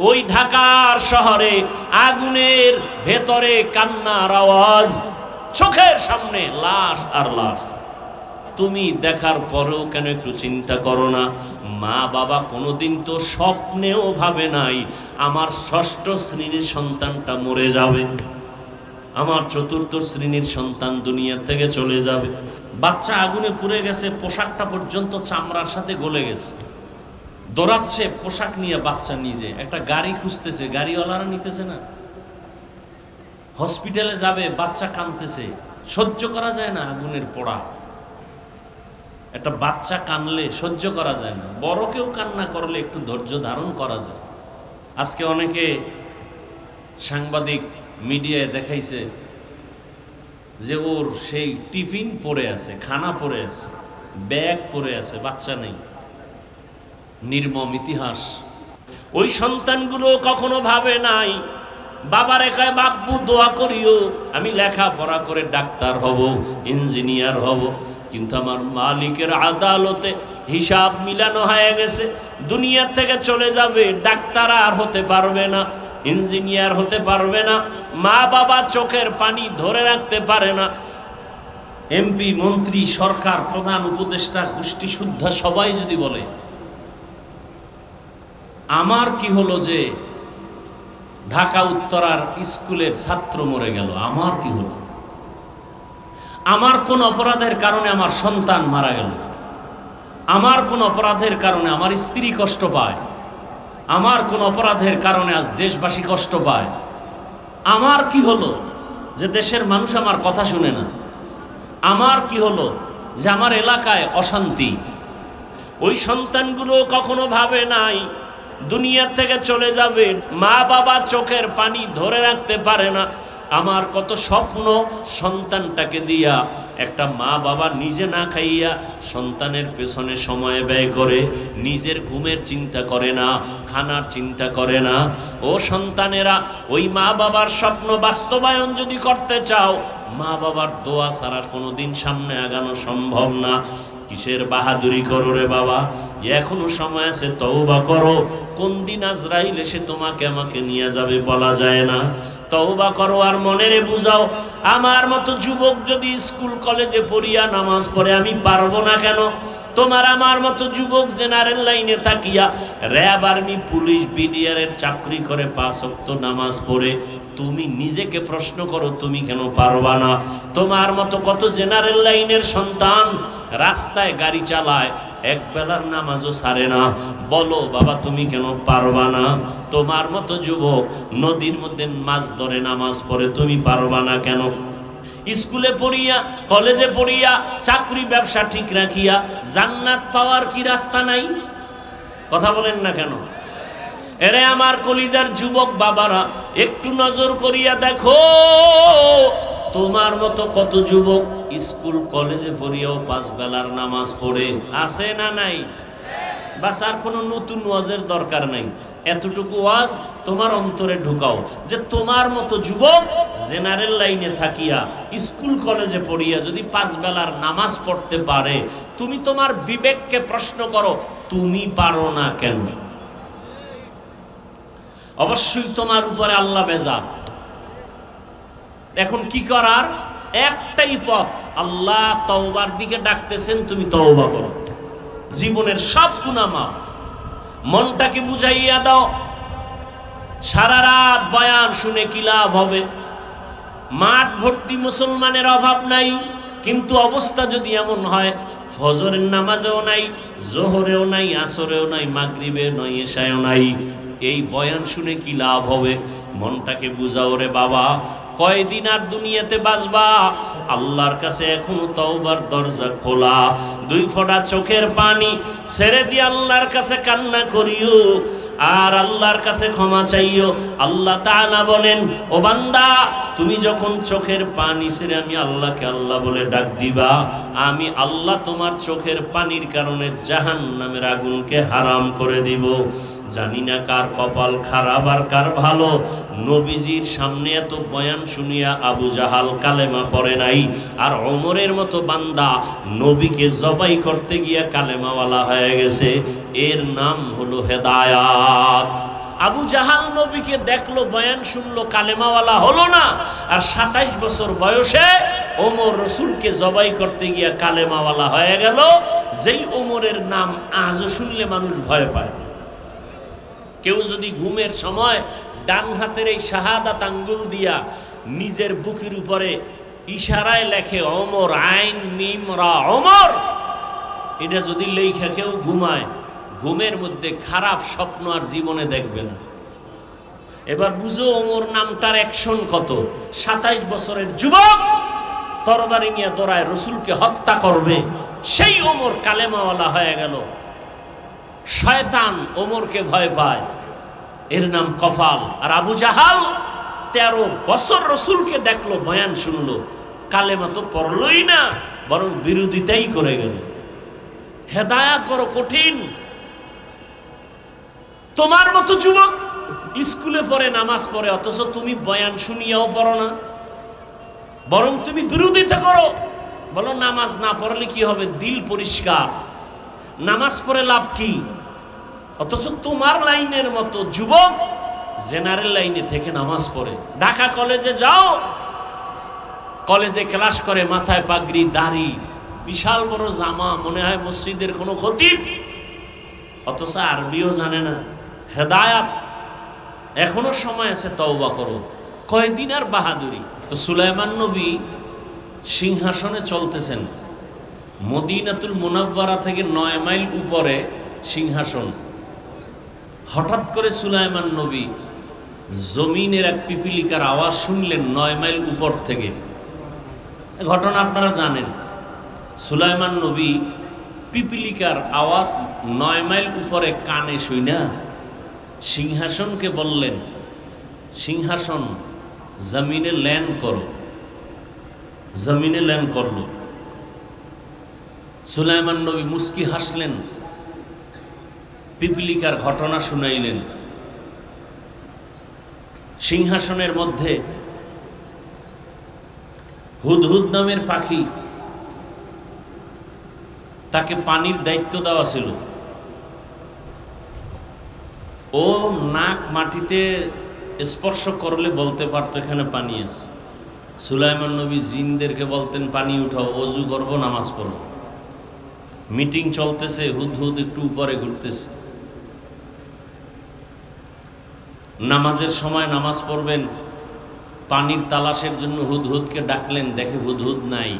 ওই ঢাকার শহরে আগুনের ভেতরে কান্নার আওয়াজ, চোখের সামনে লাশ আর লাশ। তুমি দেখার পরেও কেন একটু চিন্তা করো না? মা বাবা কোনোদিন তো স্বপ্নেও ভাবে নাই আমার ৬ষ্ঠ শ্রেণীর সন্তানটা মরে যাবে, আমার ৪র্থ শ্রেণীর সন্তান দুনিয়া থেকে চলে যাবে। বাচ্চা আগুনে পুড়ে গেছে, পোশাকটা পর্যন্ত চামড়ার সাথে গলে গেছে, দৌড়াচ্ছে পোশাক নিয়ে বাচ্চা নিজে, একটা গাড়ি খুঁজতেছে, গাড়িওয়ালারা নিতেছে না, হসপিটালে যাবে, বাচ্চা কাঁদতেছে, সহ্য করা যায় না আগুনের পোড়া। একটা বাচ্চা কানলে সহ্য করা যায় না, বড় কেউ কান্না করলে একটু ধৈর্য ধারণ করা যায়। আজকে অনেকে সাংবাদিক মিডিয়ায় দেখাইছে যে ওর সেই টিফিন পড়ে আছে, খানা পড়ে আছে, ব্যাগ পড়ে আছে, বাচ্চা নেই। নির্মম ইতিহাস। ওই সন্তানগুলো কখনো ভাবে নাই, বাবার একাই বাব্বু দোয়া করিও আমি লেখাপড়া করে ডাক্তার হব, ইঞ্জিনিয়ার হব, কিন্তু আমার মালিকের আদালতে হিসাব মিলানো হয়ে গেছে, দুনিয়া থেকে চলে যাবে, ডাক্তার আর হতে পারবে না, ইঞ্জিনিয়ার হতে পারবে না। মা বাবা চোখের পানি ধরে রাখতে পারে না। এমপি, মন্ত্রী, সরকার, প্রধান উপদেষ্টা, গোষ্ঠী সুদ্ধা সবাই যদি বলে আমার কি হলো যে ঢাকা উত্তরার স্কুলের ছাত্র মরে গেল, আমার কি হলো, আমার কোন অপরাধের কারণে আমার সন্তান মারা গেল, আমার কোন অপরাধের কারণে আমার স্ত্রী কষ্ট পায়, আমার কোন অপরাধের কারণে আজ দেশবাসী কষ্ট পায়, আমার কি হলো যে দেশের মানুষ আমার কথা শুনে না, আমার কি হলো যে আমার এলাকায় অশান্তি। ওই সন্তানগুলো কখনো ভাবে নাই দুনিয়া থেকে চলে যাবে, মা বাবা চোখের পানি ধরে রাখতে পারে না। আমার কত স্বপ্ন সন্তানটাকে দিয়া, একটা মা বাবা নিজে না খাইয়া সন্তানের পেছনে সময় ব্যয় করে, নিজের ঘুমের চিন্তা করে না, খানার চিন্তা করে না। ও সন্তানেরা, ওই মা বাবার স্বপ্ন বাস্তবায়ন যদি করতে চাও, মা বাবার দোয়া ছাড়া কোনোদিন সামনে আগানো সম্ভব না। কিসের বাহাদুরি করো রে বাবা, এখনো সময় আছে, তওবা করো। কোন দিন আজরাইল এসে তোমাকে আমাকে নিয়ে যাবে বলা যায় না। তওবা করো আর মনেরে বুঝাও, আমার মতো যুবক যদি স্কুল কলেজে পড়িয়া নামাজ পড়ে আমি পারবো না কেন? তোমার আমার মতো যুবক জেনারেল লাইনে থাকিয়া র্যাব, আর্মি, পুলিশ, বিডিআরের চাকরি করে 5 ওয়াক্ত নামাজ পড়ে তুমি নিজেকে প্রশ্ন করো তুমি কেন পারবা না? তোমার মতো কত জেনারেল লাইনের সন্তান রাস্তায় গাড়ি চালায়, এক বেলার নামাজও ছাড়ে না, বলো বাবা তুমি কেন পারবা না? তোমার মতো যুবক নদীর মধ্যে মাছ ধরে নামাজ পড়ে, তুমি পারবা না কেন? স্কুলে পড়িয়া, কলেজে পড়িয়া, চাকরি ব্যবসা ঠিক রাখিয়া জান্নাত পাওয়ার কি রাস্তা নাই? কথা বলেন না কেন? এরে আমার কলিজার যুবক বাবারা, একটু নজর করিয়া দেখো, তোমার মতো কত যুবক স্কুল কলেজে পড়িয়াও 5 বেলার নামাজ পড়ে, আছে না নাই? বাস আর কোনো নতুন ওয়াজের দরকার নাই, এতটুকু ওয়াজ তোমার অন্তরে ঢুকাও যে তোমার মতো যুবক জেনারেল লাইনে থাকিয়া স্কুল কলেজে পড়িয়া যদি 5 বেলার নামাজ পড়তে পারে, তুমি তোমার বিবেককে প্রশ্ন করো তুমি পারো না কেন? অবশ্যই তোমার উপরে আল্লাহ বেজার। এখন কি করার? একটাই পথ, আল্লাহ তওবার দিকে ডাকতেছেন, তুমি তওবা করো, জীবনের সব গুনাহ মাফ। মনটাকে বুঝাইয়া দাও, সারা রাত বয়ান শুনে কি লাভ হবে? মাঠ ভর্তি মুসলমানের অভাব নাই, কিন্তু অবস্থা যদি এমন হয় ফজরের নামাজেও নাই, জোহরেও নাই, আসরেও নাই, মাগরিবেও নাই, এশায়ও নাই, এই বয়ান শুনে কি লাভ হবে? মনটাকে বুঝাও রে বাবা, কয়দিন আর দুনিয়াতে বাঁচবা? আল্লাহর কাছে এখনো তওবার দরজা খোলা। 2 ফোঁটা চোখের পানি ছেড়ে দিয়ে আল্লাহর কাছে কান্না করিও আর আল্লাহর কাছে ক্ষমা চাইও। আল্লাহ তাআলা বলেন, ও বান্দা তুমি যখন চোখের পানি ছেড়ে আমি আল্লাহকে আল্লাহ বলে ডাক দিবা, আমি আল্লাহ তোমার চোখের পানির কারণে জাহান্নামের আগুনকে হারাম করে দিব। জানি না কার কপাল খারাপ আর কার ভালো। নবীজির সামনে এত বয়ান শুনিয়া আবু জাহাল কালেমা পড়ে নাই, আর ওমরের মতো বান্দা নবীকে জবাই করতে গিয়া কালেমাওয়ালা হয়ে গেছে। এর নাম হলো হেদায়াত। আবু জাহাল নবীকে দেখলো, বয়ান শুনলো, কালেমাওয়ালা হলো না, আর 27 বছর বয়সে ওমর রসুলকে জবাই করতে গিয়া কালেমাওয়ালা হয়ে গেল। যেই ওমরের নাম আজও শুনলে মানুষ ভয় পায়। কেউ যদি ঘুমের সময় ডান হাতের এই শাহাদাত আঙ্গুল দিয়া নিজের বুকের উপরে ইশারায় লেখে ওমর, আইন মিম রা ওমর, এটা যদি লেখা কেউ ঘুমায়, ঘুমের মধ্যে খারাপ স্বপ্ন আর জীবনে দেখবে না। এবার বুঝো ওমর নামটার অ্যাকশন কত। 27 বছরের যুবক তরবারি নিয়ে দৌড়ায়, রসুলকে হত্যা করবে, সেই ওমর কালেমাওয়ালা হয়ে গেল। শয়তান ওমরকে ভয় পায়, এর নাম কফাল। আর আবু জাহাল 13 বছর রসুলকে দেখলো, বয়ান শুনলো, কালেমা তো পড়লই না, বরং বিরোধিতাই করে গেল। হেদায়াত বড় কঠিন। তোমার মতো যুবক স্কুলে পড়ে, নামাজ পড়ে, অথচ তুমি বয়ান শুনিয়াও পড়ো না, বরং তুমি বিরোধিতা করো। বলো নামাজ না পড়লে কি হবে, দিল পরিষ্কার, নামাজ পড়ে লাভ কি? অথচ তোমার লাইনের মতো যুবক জেনারেল লাইনে থেকে নামাজ পড়ে। ঢাকা কলেজে যাও, কলেজে ক্লাস করে, মাথায় পাগড়ি, দাড়ি, বিশাল বড় জামা, মনে হয় মসজিদের কোনো খতিব, অথচ আরবিও জানে না। হেদায়াত এখনো সময় আছে, তওবা করো। কয়দিন আর বাহাদুরি। তো সুলাইমান নবী সিংহাসনে চলতেছেন, মদিনাতুল মুনাওয়ারা থেকে 9 মাইল উপরে সিংহাসন। হঠাৎ করে সুলাইমান নবী জমিনের এক পিপিলিকার আওয়াজ শুনলেন 9 মাইল উপর থেকে। ঘটনা আপনারা জানেন। সুলাইমান নবী পিপিলিকার আওয়াজ 9 মাইল উপরে কানে শুইনা সিংহাসনকে বললেন, সিংহাসন জমিনে ল্যান্ড করো। জমিনে ল্যান্ড করলো। সুলাইমান নবী মুস্কি হাসলেন, পিপিলিকার ঘটনা শুনাইলেন। সিংহাসনের মধ্যে হুদহুদ নামের পাখি, তাকে পানির দায়িত্ব দেওয়া ছিল। ও নাক মাটিতে স্পর্শ করলে বলতে পারতো এখানে পানি আছে। সুলাইমান নবী জিনদেরকে বলতেন, পানি উঠাও, অজু করবো, নামাজ পড়ব। মিটিং চলতেছে, হুদহুদ একটু উপরে ঘুরতেছে। নামাজের সময় নামাজ পড়বেন, পানির তালাশের জন্য হুদহুদকে ডাকলেন, দেখে হুদহুদ নাই।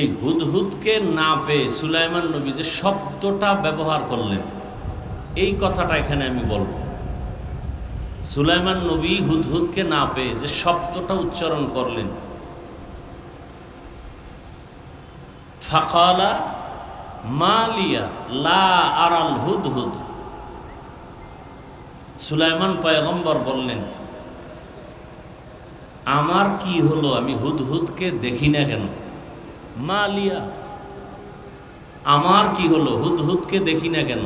এই হুদহুদকে না পেয়ে সুলাইমান নবী যে শব্দটা ব্যবহার করলেন, এই কথাটা এখানে আমি বলব। সুলাইমান নবী হুদহুদকে না পেয়ে যে শব্দটা উচ্চারণ করলেন, ফাকালা মালিয়া লা আরাল হুদহুদ। সুলাইমান পয়গম্বর বললেন, আমার কি হলো, আমি হুদহুদকে দেখি না কেন? মালিয়া, আমার কি হলো, হুদহুদকে দেখি না কেন?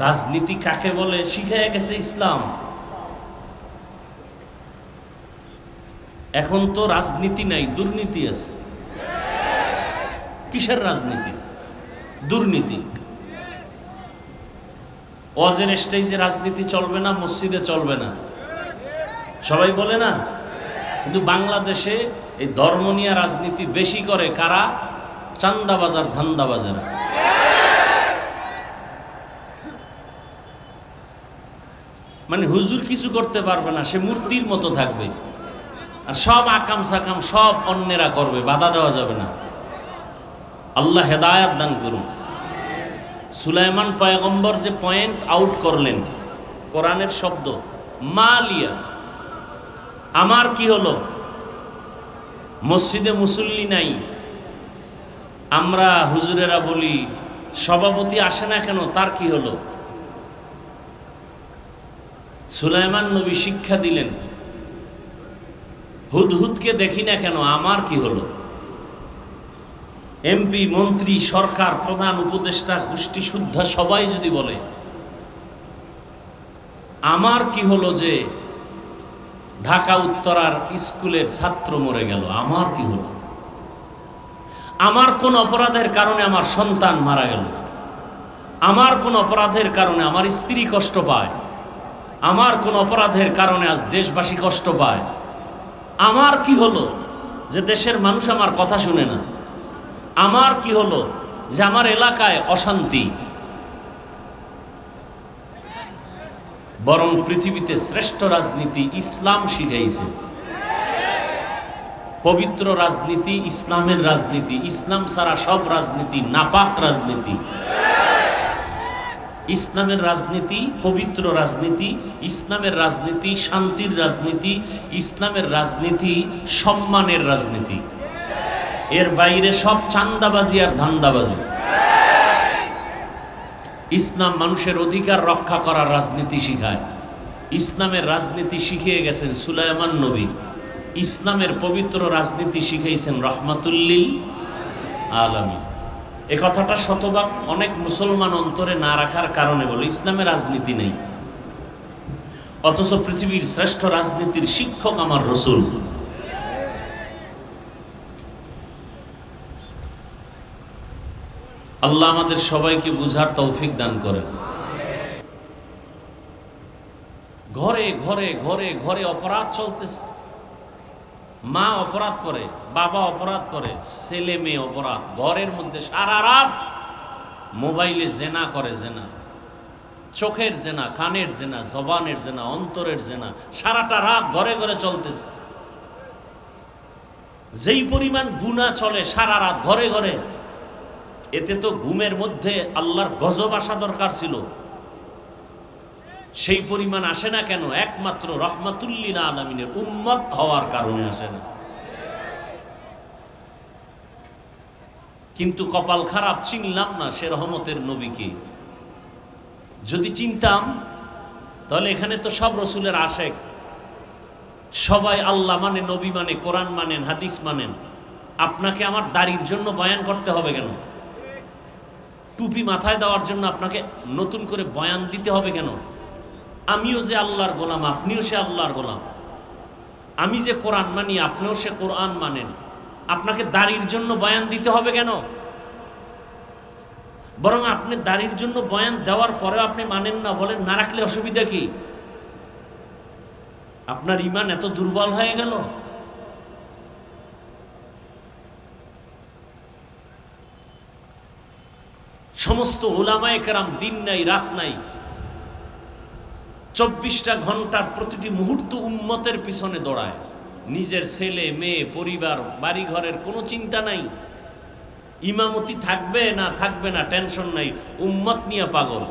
রাজনীতি কাকে বলে শিখায় গেছে ইসলাম। এখন তো রাজনীতি নাই, দুর্নীতি আছে। কিসের রাজনীতি? দুর্নীতি। ওয়াজের স্টেজে রাজনীতি চলবে না, মসজিদে চলবে না, সবাই বলে না। কিন্তু বাংলাদেশে এই ধর্ম নিয়ে রাজনীতি বেশি করে কারা? চান্দাবাজার, ধান্দাবাজারা। মানে হুজুর কিছু করতে পারবে না, সে মূর্তির মতো থাকবে, আর সব আকাম সাকাম সব অন্যেরা করবে, বাধা দেওয়া যাবে না। আল্লাহ হেদায়াত দান করুন। সুলাইমান পয়গম্বর যে পয়েন্ট আউট করলেন, কোরআনের শব্দ মালিয়া, আমার কি হলো? মসজিদে মুসল্লি নাই, আমরা হুজুরেরা বলি সভাপতি আসে না কেন, তার কি হলো? সুলাইমান নবী শিক্ষা দিলেন, হুদহুদকে দেখি না কেন, আমার কি হলো? এমপি, মন্ত্রী, সরকার, প্রধান উপদেষ্টা, গোষ্ঠী শুদ্ধা সবাই যদি বলে আমার কি হলো যে ঢাকা উত্তরার স্কুলের ছাত্র মরে গেল, আমার কি হলো? আমার কোন অপরাধের কারণে আমার সন্তান মারা গেল, আমার কোন অপরাধের কারণে আমার স্ত্রী কষ্ট পায়, আমার কোন অপরাধের কারণে আজ দেশবাসী কষ্ট পায়। আমার কি হলো যে দেশের মানুষ আমার কথা শুনে না? আমার কি হলো যে আমার এলাকায় অশান্তি? বরং পৃথিবীতে শ্রেষ্ঠ রাজনীতি ইসলাম শিখাইছে। পবিত্র রাজনীতি ইসলামের রাজনীতি। ইসলাম ছাড়া সব রাজনীতি নাপাক রাজনীতি। ইসলামের রাজনীতি পবিত্র রাজনীতি, ইসলামের রাজনীতি শান্তির রাজনীতি, ইসলামের রাজনীতি সম্মানের রাজনীতি। এর বাইরে সব চাঁদাবাজি আর ধান্দাবাজি। ইসলাম মানুষের অধিকার রক্ষা করার রাজনীতি শিখায়। ইসলামের রাজনীতি শিখিয়ে গেছেন সুলাইমান নবী। ইসলামের পবিত্র রাজনীতি শিখাইছেন রহমাতুল্লিল আলামিন। এ কথাটা শতভাগ অনেক মুসলমান অন্তরে না রাখার কারণে বলে ইসলামের রাজনীতি নেই, অথচ পৃথিবীর শ্রেষ্ঠ রাজনীতির শিক্ষক আমার রসুল। আল্লাহ আমাদের সবাইকে বুঝার তৌফিক দান করেন। ঘরে ঘরে ঘরে ঘরে অপরাধ চলতেছে। মা অপরাধ করে, বাবা অপরাধ করে, ছেলে মেয়ে অপরাধ। ঘরের মধ্যে সারা রাত মোবাইলে জেনা করে, জেনা, চোখের জেনা, কানের জেনা, জবানের জেনা, অন্তরের জেনা, সারাটা রাত ঘরে ঘরে চলতেছে। যেই পরিমাণ গুনাহ চলে সারা রাত ঘরে ঘরে, এতে তো ঘুমের মধ্যে আল্লাহর গজব আসা দরকার ছিল। সেই পরিমাণ আসে না কেন? একমাত্র রহমাতুল্লিল আলামিনের উম্মত হওয়ার কারণে আসে না। কিন্তু কপাল খারাপ, চিনলাম না সে রহমতের নবীকে। যদি চিনতাম তাহলে এখানে তো সব রসুলের আশেক, সবাই আল্লাহ মানে, নবী মানে, কোরআন মানেন, হাদিস মানেন। আপনাকে আমার দাড়ির জন্য বয়ান করতে হবে কেন? টুপি মাথায় দেওয়ার জন্য আপনাকে নতুন করে বয়ান দিতে হবে কেন? আমিও যে আল্লাহর গোলাম, আপনিও সে আল্লাহর গোলাম। আমি যে কোরআন মানি, আপনিও সে কোরআন মানেন। আপনাকে দাড়ির জন্য বয়ান দিতে হবে কেন? বরং আপনি দাড়ির জন্য বয়ান দেওয়ার পরেও আপনি মানেন না, বলেন না রাখলে অসুবিধা কি? আপনার ঈমান এত দুর্বল হয়ে গেল? সমস্ত উলামায়ে কেরাম দিন নাই রাত নাই, 24টা ঘন্টার প্রতিটি মুহূর্ত উম্মতের পিছনে দৌড়ায়। নিজের ছেলে মেয়ে পরিবার বাড়ি ঘরের কোনো চিন্তা নাই। ইমামতি থাকবে না থাকবে না টেনশন নাই, উম্মত নিয়ে পাগল।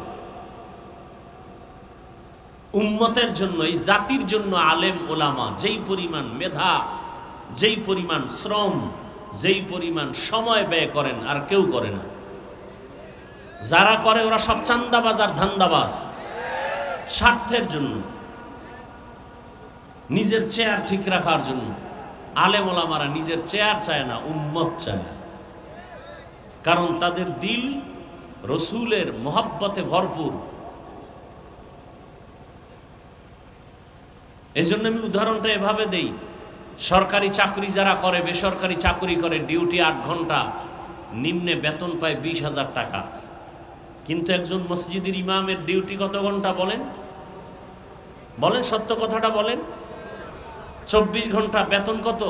উম্মতের জন্য, এই জাতির জন্য আলেম ওলামা যেই পরিমাণ মেধা, যেই পরিমাণ শ্রম, যেই পরিমাণ সময় ব্যয় করেন আর কেউ করে না। যারা করে ওরা সব চান্দাবাজ আর ধান্দাবাজ, স্বার্থের জন্য, নিজের চেয়ার ঠিক রাখার জন্য। আলেম ওলামারা নিজের চেয়ার চায় না, উম্মত চায়। কারণ তাদের দিল রসুলের মহব্বতে ভরপুর। এজন্য আমি উদাহরণটা এভাবে দেই, সরকারি চাকরি যারা করে, বেসরকারি চাকরি করে, ডিউটি 8 ঘন্টা, নিম্নে বেতন পায় 20,000 টাকা। কিন্তু একজন মসজিদের ইমামের ডিউটি কত ঘন্টা বলেন? বলেন, সত্য কথাটা বলেন। 24 ঘন্টা, বেতন কত?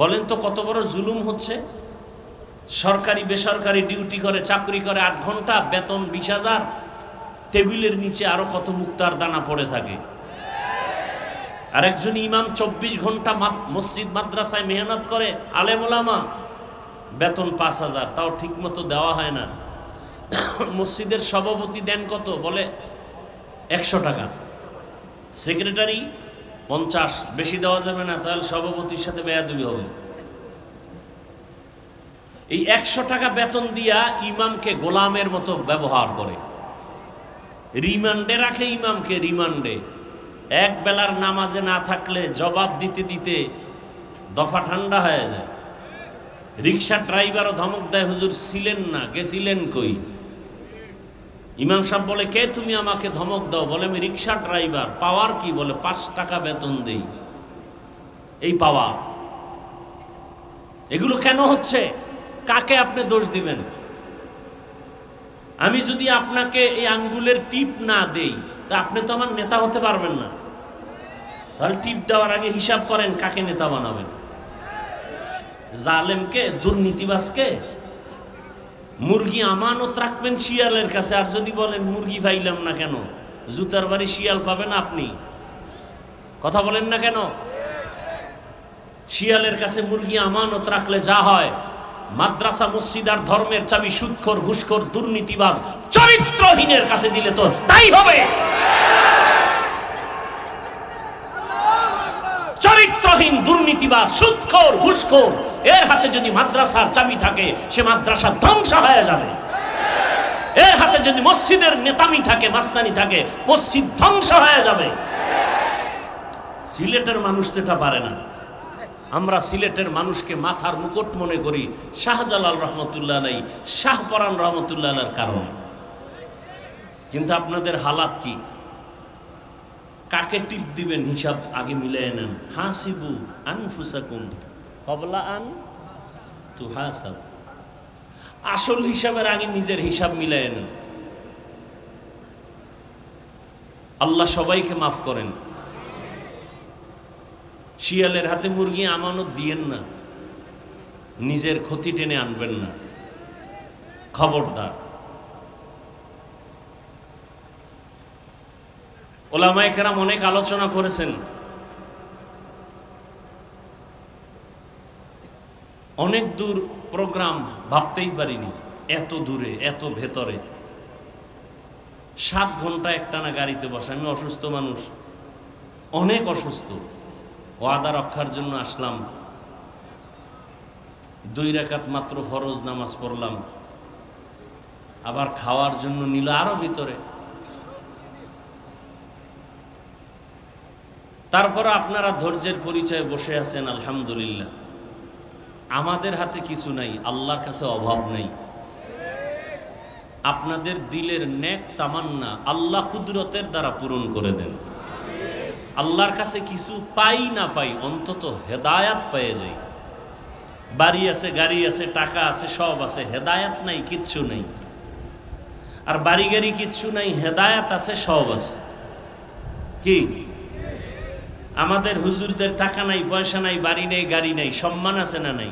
বলেন তো কত বড় জুলুম হচ্ছে। সরকারি বেসরকারি ডিউটি করে, চাকরি করে 8 ঘন্টা, বেতন 20,000, টেবিলের নিচে আরো কত মুক্তার দানা পড়ে থাকে। আর একজন ইমাম 24 ঘন্টা মসজিদ মাদ্রাসায় মেহনত করে, আলেম ওলামা, বেতন 5,000, তাও ঠিক মতো দেওয়া হয় না। মসজিদের সভাপতি দেন কত? বলে 100 টাকা। সেক্রেটারি 50, বেশি দেওয়া যাবে না, তাহলে সভাপতির সাথে বেয়াদবি হবে। এই 100 টাকা বেতন দিয়া ইমামকে গোলামের মতো ব্যবহার করে, রিমান্ডে রাখে ইমামকে। রিমান্ডে এক বেলার নামাজে না থাকলে জবাব দিতে দিতে দফা ঠান্ডা হয়ে যায়। রিক্সা ড্রাইভারও ধমক দেয়, হুজুর ছিলেন না, গেছিলেন কই? ইমাম সাহেব বলে, কে তুমি আমাকে ধমক দাও? বলে, আমি রিক্সা ড্রাইভার। পাওয়ার কি? বলে, 5 টাকা বেতন দেই। এই পাওয়া। এগুলো কেন হচ্ছে? কাকে আপনি দোষ দিবেন? আমি যদি আপনাকে এই আঙ্গুলের টিপ না দেই তা আপনি তো আমার নেতা হতে পারবেন না। তাহলে টিপ দেওয়ার আগে হিসাব করেন কাকে নেতা বানাবেন। জালেমকে, দুর্নীতিবাজকে? মুরগি আমানত রাখবেন শিয়ালের কাছে, আর যদি বলেন মুরগি পাইলাম না কেন, জুতার বাড়ি শিয়াল পাবেন আপনি? কথা বলেন না কেন? শিয়ালের কাছে মুরগি আমানত রাখলে যা হয়, মাদ্রাসা মসজিদ আর ধর্মের চাবি সুদখোর, ঘুষখোর, দুর্নীতিবাজ, চরিত্রহীনের কাছে দিলে তো তাই হবে। চরিত্রহীন, দুর্নীতিবাজ, সুদখোর, ঘুষখোর এর হাতে যদি মাদ্রাসার চাবি থাকে, সে মাদ্রাসা ধ্বংস হয়ে যাবে। এর হাতে যদি মসজিদের নেতামি থাকে, মাস্তানি থাকে, মসজিদ ধ্বংস হয়ে যাবে। সিলেটের মানুষ তো এটা পারে না। আমরা সিলেটের মানুষকে মাথার মুকুট মনে করি শাহজালাল রহমতুল্লাহ আলাইহি, শাহপরান রহমতুল্লাহ আলাইহির কারণে। কিন্তু আপনাদের হালাত কি? কাকে টিপ দিবেন হিসাব আগে মিলিয়ে নেন। হাসিবু আনফুসাকুম ক্বাবলা আন তুহাসাব। আসল হিসাবের আগে নিজের হিসাব মিলিয়ে নেন। আল্লাহ সবাইকে মাফ করেন। শিয়ালের হাতে মুরগি আমানত দিয়েন না, নিজের ক্ষতি টেনে আনবেন না, খবরদার। ওলামায়ে কেরাম অনেক আলোচনা করেছেন, অনেক দূর প্রোগ্রাম, ভাবতেই পারিনি এত দূরে, এত ভেতরে। 7 ঘন্টা একটানা গাড়িতে বসে। আমি অসুস্থ মানুষ, অনেক অসুস্থ। ওয়াদা রক্ষার জন্য আসলাম, 2 রাকাত মাত্র ফরজ নামাজ পড়লাম, আবার খাওয়ার জন্য নিল আরো ভিতরে। তারপর আপনারা ধৈর্যের পরিচয়ে বসে আছেন, আলহামদুলিল্লাহ। আমাদের হাতে কিছু নাই, আল্লাহর কাছে অভাব নেই। আপনাদের দিলের নেক তামান্না আল্লাহ কুদরতের দ্বারা পূরণ করে দেন। আল্লাহর কাছে কিছু পাই না পাই, অন্তত হেদায়াত পেয়ে যাই। বাড়ি আছে, গাড়ি আছে, টাকা আছে, সব আছে, হেদায়াত নাই, কিচ্ছু নেই। আর বাড়ি গাড়ি কিচ্ছু নাই, হেদায়াত আছে, সব আছে। কি আমাদের হুজুরদের টাকা নাই, পয়সা নাই, বাড়ি নেই, গাড়ি নেই, সম্মান আছে না নাই?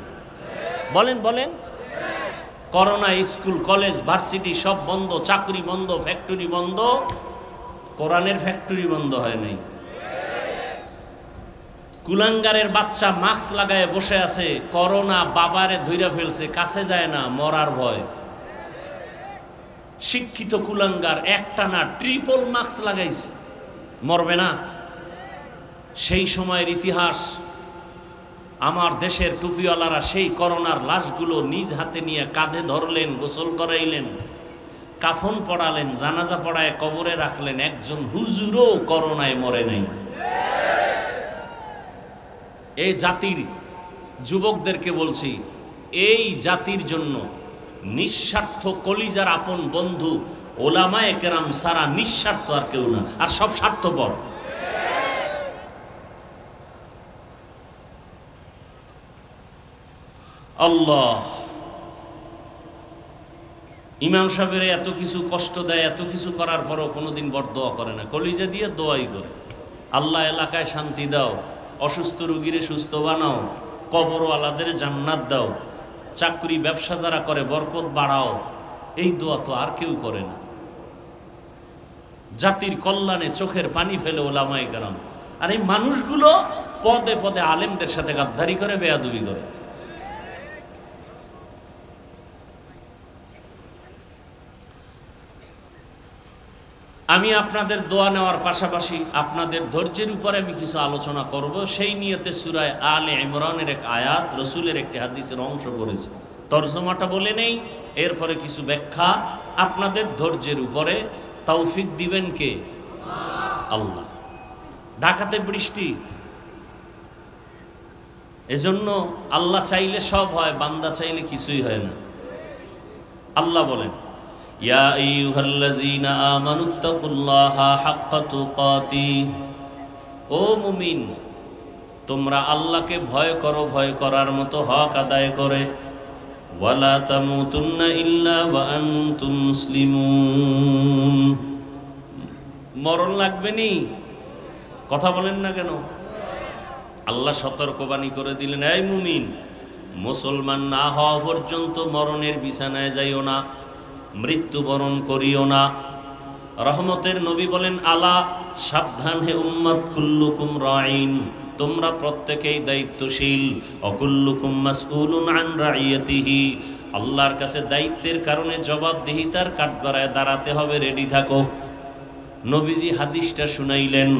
বলেন বলেন। করোনা স্কুল, কলেজ, ভার্সিটি সব বন্ধ, চাকরি বন্ধ, ফ্যাক্টরি বন্ধ, কোরআনের ফ্যাক্টরি বন্ধ হয় নাই। কুলাঙ্গারের বাচ্চা মাস্ক লাগায় বসে আছে, করোনা বাবারে ধইরা ফেলছে, কাছে যায় না, মরার ভয়। শিক্ষিত কুলাঙ্গার একটানা ট্রিপল মাস্ক লাগাইছে, মরবে না? সেই সময়ের ইতিহাস, আমার দেশের টুপিওয়ালারা সেই করোনার লাশগুলো নিজ হাতে নিয়ে কাঁধে ধরলেন, গোসল করাইলেন, কাফন পড়ালেন, জানাজা পড়ায় কবরে রাখলেন। একজন হুজুরও করোনায় মরে নাই। এই জাতির যুবকদেরকে বলছি, এই জাতির জন্য নিঃস্বার্থ কলিজার আপন বন্ধু ওলামায়ে কেরাম সারা নিঃস্বার্থ আর কেউ না, আর সব স্বার্থপর। আল্লাহ ইমাম সাহেবের এত কিছু কষ্ট দেয়, এত কিছু করার পরও কোনোদিন বরদোয়া করে না, কলিজা দিয়ে দোয়াই করে। আল্লাহ এলাকায় শান্তি দাও, অসুস্থ রোগীরে সুস্থ বানাও, কবরওয়ালাদের জান্নাত দাও, চাকরি ব্যবসা যারা করে বরকত বাড়াও। এই দোয়া তো আর কেউ করে না। জাতির কল্যাণে চোখের পানি ফেলে ওলামায়ে কেরাম, আর এই মানুষগুলো পদে পদে আলেমদের সাথে গাদ্দারি করে, বেয়াদবি করে। আমি আপনাদের দোয়া নেওয়ার পাশাপাশি আপনাদের ধৈর্যের উপরে আমি কিছু আলোচনা করব। সেই নিয়তে সূরা আলে ইমরানের এক আয়াত, রসুলের একটি হাদিসের অংশ পড়েছে, তরজমাটা বলে নেই, এরপরে কিছু ব্যাখ্যা। আপনাদের ধৈর্যের উপরে তৌফিক দিবেন কে? আল্লাহ। ঢাকাতে বৃষ্টি, এজন্য আল্লাহ চাইলে সব হয়, বান্দা চাইলে কিছুই হয় না। আল্লাহ বলেন, ইয়া আইয়ুহাল্লাযীনা আমানুত্তাকুল্লাহা হাক্কা তুকাতিহ, ও মুমিন তোমরা আল্লাহকে ভয় করো, ভয় করার মতো হক আদায় করে। ওয়ালা তামুতুন্না ইল্লা ওয়া আনতুম মুসলিমুন। মরণ লাগবে নি? কথা বলেন না কেন? আল্লাহ সতর্কবাণী করে দিলেন, এই মুমিন, মুসলমান না হওয়া পর্যন্ত মরণের বিছানায় যাইও না, মৃত্যুবরণ করিও না। রহমতের নবী বলেন, আলা সাবধান হে উম্মত, কুল্লুকুম রাইন, তোমরা প্রত্যেকেই দায়িত্বশীল, অকুল্লুকুম মাসউলুন আন রাইয়াতিহি, আল্লাহর কাছে দায়িত্বের কারণে জবাবদিহিতার কাঠগড়ায় দাঁড়াতে হবে, রেডি থাকো। নবীজি হাদিসটা শুনাইলেন,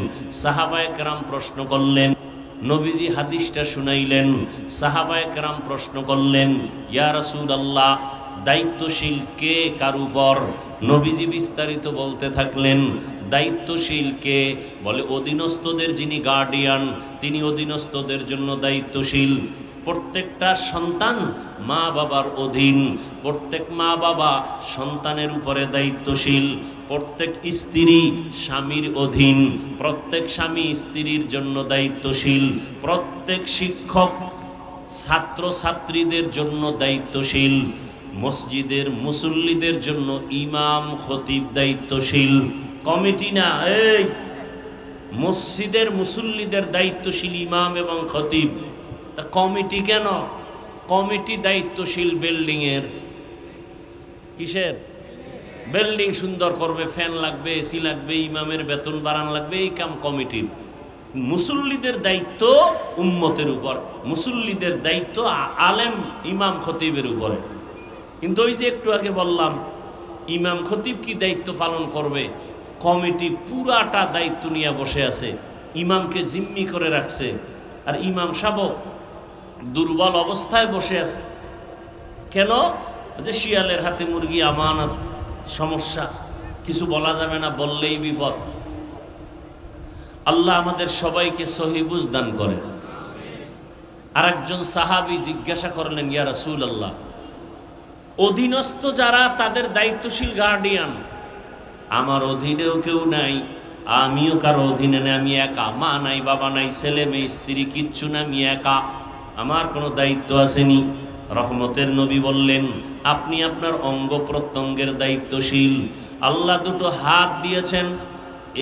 সাহাবায়ে কেরাম প্রশ্ন করলেন। নবীজি হাদিসটা শুনাইলেন, সাহাবায়ে কেরাম প্রশ্ন করলেন, ইয়া রাসূলুল্লাহ, দায়িত্বশীল কে কার উপর? নবীজি বিস্তারিত বলতে থাকলেন, দায়িত্বশীল কে? বলে অধীনস্থদের যিনি গার্ডিয়ান, তিনি অধীনস্থদের জন্য দায়িত্বশীল। প্রত্যেকটা সন্তান মা বাবার অধীন, প্রত্যেক মা বাবা সন্তানের উপরে দায়িত্বশীল, প্রত্যেক স্ত্রী স্বামীর অধীন, প্রত্যেক স্বামী স্ত্রীর জন্য দায়িত্বশীল, প্রত্যেক শিক্ষক ছাত্র ছাত্রীদের জন্য দায়িত্বশীল, মসজিদের মুসল্লিদের জন্য ইমাম খতিব দায়িত্বশীল। কমিটি না, এই মসজিদের মুসল্লিদের দায়িত্বশীল ইমাম এবং খতিব। তা কমিটি কেন? কমিটি দায়িত্বশীল বিল্ডিং এর। কিসের? বিল্ডিং সুন্দর করবে, ফ্যান লাগবে, এসি লাগবে, ইমামের বেতন বাড়ান লাগবে, এই কাম কমিটির। মুসল্লিদের দায়িত্ব উম্মতের উপর, মুসল্লিদের দায়িত্ব আলেম ইমাম খতিবের উপরে। কিন্তু ওই যে একটু আগে বললাম, ইমাম খতিব কি দায়িত্ব পালন করবে? কমিটি পুরাটা দায়িত্ব নিয়ে বসে আছে, ইমামকে জিম্মি করে রাখছে, আর ইমাম সাহেব দুর্বল অবস্থায় বসে আছে। কেন? যে শিয়ালের হাতে মুরগি, আমানত, সমস্যা, কিছু বলা যাবে না, বললেই বিপদ। আল্লাহ আমাদের সবাইকে সহি বুঝ দান করেন। আর একজন সাহাবী জিজ্ঞাসা করলেন, ইয়া রাসূলুল্লাহ, অধীনস্থ যারা তাদের দায়িত্বশীল গার্ডিয়ান, আমার অধীনেও কেউ নাই, আমিও কারো অধীনে নেই, আমি একা, মা নাই, বাবা নাই, ছেলে মেয়ে স্ত্রী কিচ্ছু না, আমি একা, আমার কোনো দায়িত্ব আসেনি। রহমতের নবী বললেন, আপনি আপনার অঙ্গ প্রত্যঙ্গের দায়িত্বশীল। আল্লাহ দুটো হাত দিয়েছেন,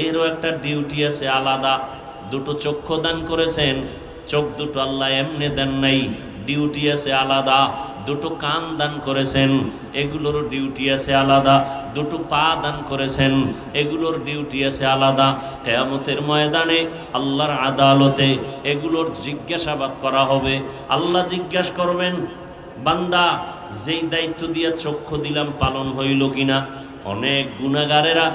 এরও একটা ডিউটি আছে আলাদা। দুটো চক্ষু দান করেছেন, চোখ দুটো আল্লাহ এমনি দেন নাই, ডিউটি আছে আলাদা। দুটো কান দান করেছেন, এগুলোর ডিউটি আছে আলাদা। দুটো পা দান করেছেন, এগুলোর ডিউটি আছে আলাদা। কিয়ামতের ময়দানে আল্লাহর আদালতে এগুলোর জিজ্ঞাসাবাদ করা হবে। আল্লাহ জিজ্ঞাসা করবেন, বান্দা, যেই দায়িত্ব দিয়া চক্ষু দিলাম পালন হইল কিনা? অনেক গুনাহগারেরা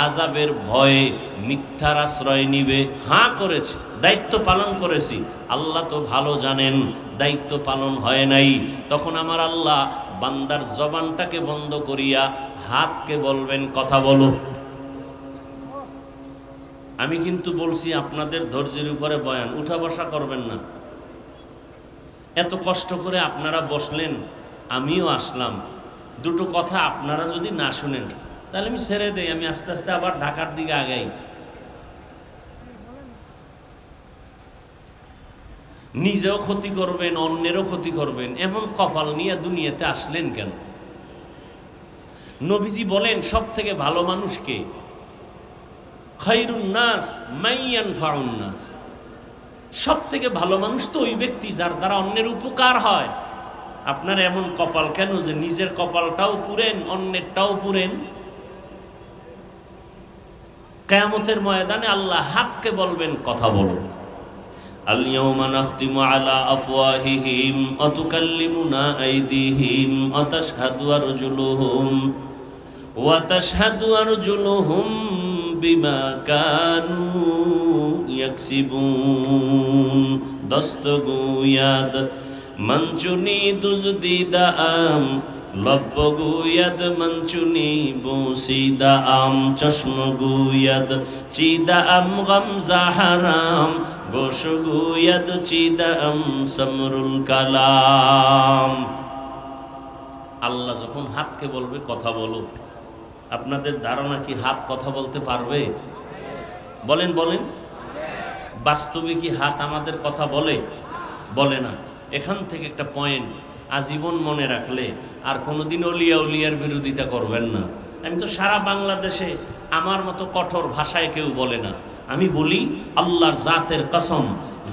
আযাবের ভয়ে মিথ্যার আশ্রয় নিবে, হ্যাঁ করেছে, দায়িত্ব পালন করেছি, আল্লাহ তো ভালো জানেন দায়িত্ব পালন হয় নাই। তখন আমার আল্লাহ বান্দার জবানটাকে বন্ধ করিয়া হাতকে বলবেন, কথা বলো। আমি কিন্তু বলছি আপনাদের ধৈর্যের উপরে বয়ান, উঠা বসা করবেন না। এত কষ্ট করে আপনারা বসলেন, আমিও আসলাম, দুটো কথা আপনারা যদি না শুনেন তাহলে আমি ছেড়ে দেই, আমি আস্তে আস্তে আবার ঢাকার দিকে আগাই। নিজেও ক্ষতি করবেন, অন্যেরও ক্ষতি করবেন, এমন কপাল নিয়ে দুনিয়াতে আসলেন কেন? নবীজি বলেন, সব থেকে ভালো মানুষকে, খায়রুন নাস মান ইয়ানফাউন নাস, সব থেকে ভালো মানুষ তো ওই ব্যক্তি যার দ্বারা অন্যের উপকার হয়। আপনার এমন কপাল কেন যে নিজের কপালটাও পুরেন, অন্যেরটাও পুরেন? কিয়ামতের ময়দানে আল্লাহ হাককে বলবেন, কথা বলো। আল ইয়াওমা নাখতিমু আলা আফওয়াহিহিম ওয়া তুকাল্লিমুনা আইদিহিম ওয়া তাশহাদু আরজুলুহুম বিমা কানু ইয়াকসিবুন। দস্তগুয়াদ মঞ্চুনি দুজদিদা আম, লব্বগুয়াদ মঞ্চুনি বুসিদা আম, চশমগুয়াদ চিদা আম গামজা হারাম, গোশগুয়াদ চিদা আম সমরুল কালাম। আল্লাহ যখন হাতকে বলবে, কথা বলো, আপনাদের ধারণা কি হাত কথা বলতে পারবে? বলেন বলেন, বাস্তবে কি হাত আমাদের কথা বলে? বলে না। এখান থেকে একটা পয়েন্ট আজীবন মনে রাখলে আর কোনোদিন অলিয়া উলিয়ার বিরোধিতা করবেন না। আমি তো সারা বাংলাদেশে আমার মতো কঠোর ভাষায় কেউ বলে না। আমি বলি আল্লাহর জাতের কসম,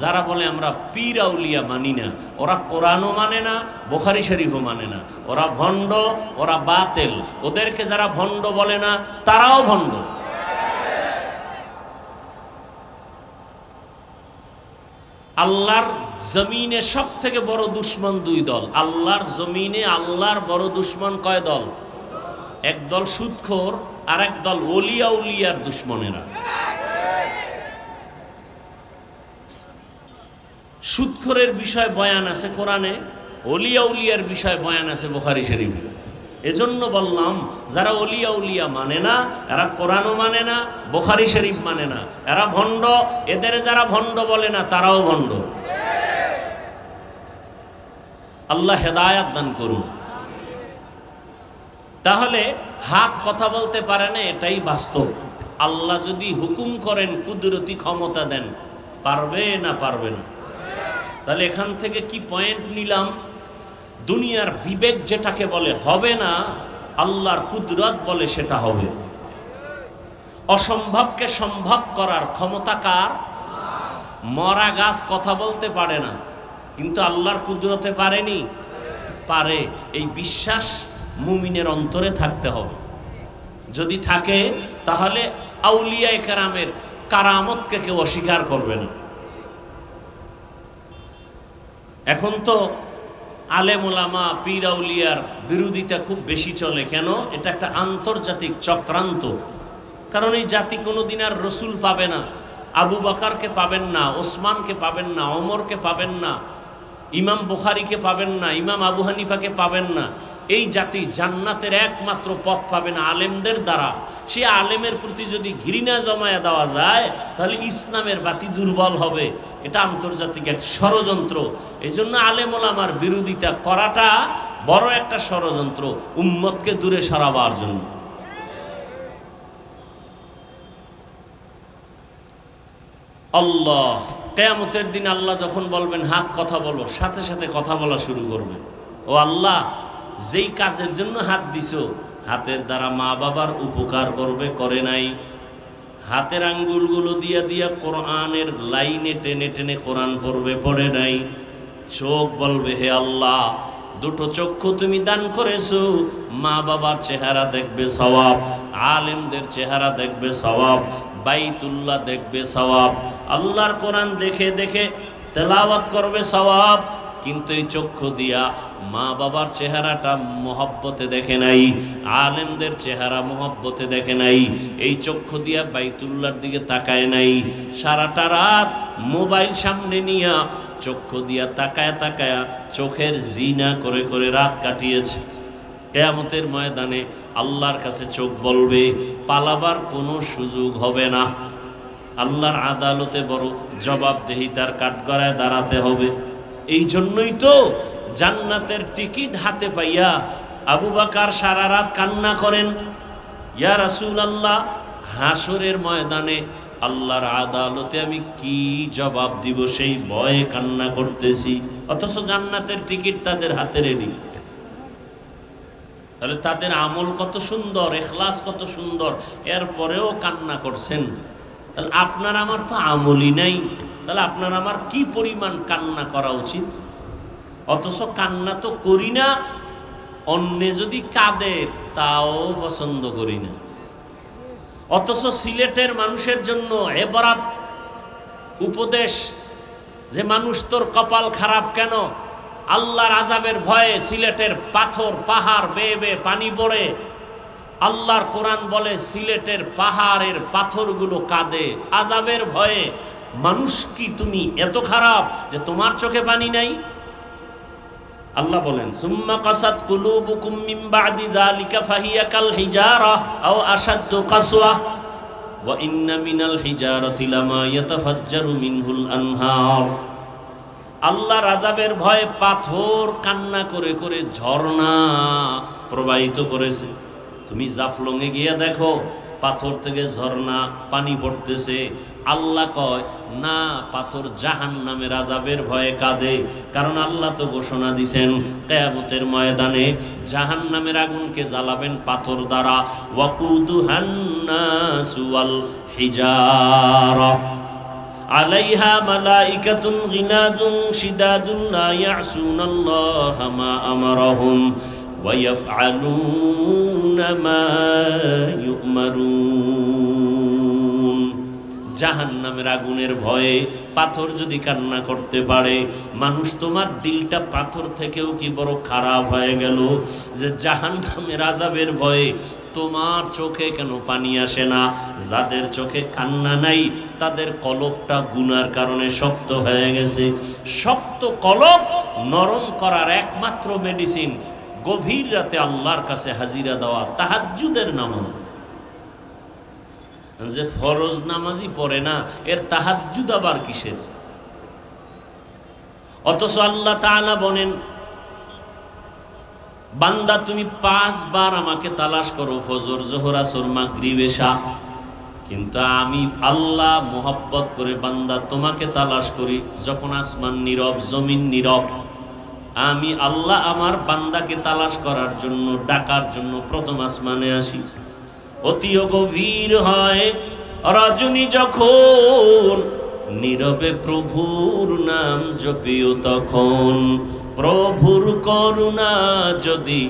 যারা বলে আমরা পীর আউলিয়া মানি না, ওরা কোরআনও মানে না, বুখারী শরীফও মানে না, ওরা ভণ্ড, ওরা বাতেল। ওদেরকে যারা ভণ্ড বলে না তারাও ভণ্ড। আল্লাহর জমিনে সব থেকে বড় দুশ্মন দুই দল। আল্লাহর জমিনে আল্লাহর বড় দুশ্মন কয় দল? এক দল সুদখোর, আর এক দল ওলিয়া উলিয়ার দুশ্মনেরা। সুদখোরের বিষয় বয়ান আছে কোরআনে, ওলিয়া উলিয়ার বিষয় বয়ান আছে বুখারী শরীফে। এজন্য বললাম যারা ওলিয়া উলিয়া মানে না, এরা কোরআনও মানে না, বুখারী শরীফ মানে না, এরা ভণ্ড। এদের যারা ভণ্ড বলে না তারাও ভণ্ড। আল্লাহ হেদায়াত দান করুন। তাহলে হাত কথা বলতে পারে না, এটাই বাস্তব। আল্লাহ যদি হুকুম করেন, কুদরতি ক্ষমতা দেন, পারবে না পারবে না? তাহলে এখান থেকে কি পয়েন্ট নিলাম? দুনিয়ার বিবেক যেটাকে বলে হবে না, আল্লাহর কুদরত বলে সেটা হবে। অসম্ভবকে সম্ভব করার ক্ষমতা কার? মরা গাছ কথা বলতে পারে না, কিন্তু আল্লাহর কুদরতে পারেনি? পারে। এই বিশ্বাস মুমিনের অন্তরে থাকতে হবে। যদি থাকে তাহলে আউলিয়া কেরামের কারামতকে কেউ অস্বীকার করবে না। এখন তো আলেম ওলামা পীর আউলিয়ার বিরোধিতা খুব বেশি চলে। কেন? এটা একটা আন্তর্জাতিক চক্রান্ত। কারণ এই জাতি কোনোদিন আর রসুল পাবে না, আবু বকরকে পাবেন না, ওসমানকে পাবেন না, ওমরকে পাবেন না, ইমাম বুখারীকে পাবেন না, ইমাম আবু হানিফাকে পাবেন না। এই জাতি জান্নাতের একমাত্র পথ পাবে না আলেমদের দ্বারা। সে আলেমের প্রতি যদি ঘৃণা জমায়া দেওয়া যায় তাহলে ইসলামের বাতি দুর্বল হবে। এটা আন্তর্জাতিক এক ষড়যন্ত্র। এই জন্য আলেম ওলামার বিরোধিতা করাটা বড় একটা ষড়যন্ত্র, উম্মতকে দূরে সরাবার জন্য। আল্লাহ কিয়ামতের দিন আল্লাহ যখন বলবেন হাত কথা বলো, সাথে সাথে কথা বলা শুরু করবে। ও আল্লাহ, যেই কাজের জন্য হাত দিছো, হাতের দ্বারা মা বাবার উপকার করবে, করে নাই। হাতের আঙ্গুলগুলো দিয়া দিয়া কোরআনের লাইনে টেনে টেনে কোরআন পড়বে, পড়ে নাই। চোখ বলবে হে আল্লাহ, দুটো চক্ষু তুমি দান করেছো, মা বাবার চেহারা দেখবে সওয়াব, আলেমদের চেহারা দেখবে সওয়াব, বাইতুল্লাহ দেখবে সওয়াব, আল্লাহর কোরআন দেখে দেখে তেলাওয়াত করবে সওয়াব। কিন্তু এই চক্ষু দিয়া মা বাবার চেহারাটা মহব্বতে দেখে নাই, আলেমদের চেহারা মহব্বতে দেখে নাই, এই চক্ষু দিয়া বাইতুল্লাহর দিকে তাকায় নাই। সারাটা রাত মোবাইল সামনে নিয়া চক্ষু দিয়া তাকায় তাকায়া চোখের জিনা করে করে রাত কাটিয়েছে। কিয়ামতের ময়দানে আল্লাহর কাছে চোখ বলবে, পালাবার কোনো সুযোগ হবে না। আল্লাহর আদালতে বড় জবাবদেহিতার কাঠগড়ায় দাঁড়াতে হবে। এই জন্যই তো জান্নাতের টিকিট হাতে পাইয়া আবু বকর সারা রাত কান্না করেন, ইয়া রাসূলুল্লাহ, হাসরের ময়দানে আল্লাহর আদালতে আমি কি জবাব দিব সেই ভয়ে কান্না করতেছি। অথচ জান্নাতের টিকিট তাদের হাতে রেডি। তাহলে তাদের আমল কত সুন্দর, ইখলাস কত সুন্দর, এরপরেও কান্না করছেন। তাহলে আপনার আমার তো আমলই নাই, তাহলে আপনার আমার কি পরিমাণ কান্না করা উচিত? অথচ কান্না তো করি না, অন্য যদি কাঁদে তাও পছন্দ করি না। অথচ সিলেটের মানুষের জন্য এবারাত উপদেশ যে মানুষ তোর কপাল খারাপ কেন, আল্লাহর আযাবের ভয়ে সিলেটের পাথর পাহাড় বেয়ে বেয়ে পানি পড়ে। আল্লাহর কোরআন বলে সিলেটের পাহাড়ের পাথরগুলো কাঁদে আযাবের ভয়ে। মানুষ কি তুমি এত খারাপ যে তোমার চোখে পানি নাই? আল্লাহ বলেন, সুম্মা কাসাত কুলুবুকুম মিন বাদি যালিকা ফাহিয়া কাল হিজারা আও আশাদ্দু কাসওয়া ওয়া ইন্না মিনাল হিজারাতি লামা ইয়াতাফাজ্জারু মিনহুল আনহার। আল্লাহর আযাবের ভয়ে পাথর কান্না করে করে ঝর্ণা প্রবাহিত করেছে। তুমি জাফলংয়ে গিয়ে দেখো, পাথর থেকে ঝর্ণা পানি পড়তেছে, আল্লাহ কয় না, পাথর জাহান্নামের আযাবের ভয়ে কাঁদে। কারণ আল্লাহ তো ঘোষণা দিয়েছেন কিয়ামতের ময়দানে জাহান্নামের আগুনকে জ্বালাবেন পাথর দ্বারা। ওয়াকুদুহান নাসু ওয়াল হিজারা আলাইহা মালাইকাতুন গিলাযুন শিদাদুন লা ইয়াসুনাল্লাহা মা আমারাহুম ওয়া ইয়াফআলুনা মা ইউমারুন। জাহান্নামের আগুনের ভয়ে পাথর যদি কান্না করতে পারে, মানুষ তোমার দিলটা পাথর থেকেও কি বড় খারাপ হয়ে গেল যে জাহান্নামের আযাবের ভয়ে তোমার চোখে কেন পানি আসে না? যাদের চোখে কান্না নাই তাদের কলবটা গুনার কারণে শক্ত হয়ে গেছে। শক্ত কলব নরম করার একমাত্র মেডিসিন গভীর রাতে আল্লাহর কাছে হাজিরা দেওয়া, তাহাজ্জুদের নামাজ। যে ফরজ নামাজই পড়ে না, এর তাহাজ্জুদ আবার কিসের? অথচ আল্লাহ তাআলা বলেন, বান্দা তুমি 5 বার আমাকে তালাশ করো, ফজর, যোহর, আসর, মাগরিব, এশা। কিন্তু আমি আল্লাহ মোহাব্বত করে বান্দা তোমাকে তালাশ করি যখন আসমান নীরব, জমিন নীরব। আমি আল্লাহ আমার বান্দাকে তালাশ করার জন্য, ডাকার জন্য প্রথম আসমানে আসি। অতিও গভীর হয় রজনী যখন, নীরবে প্রভুর নাম জপিও তখন। প্রভুর করুণা যদি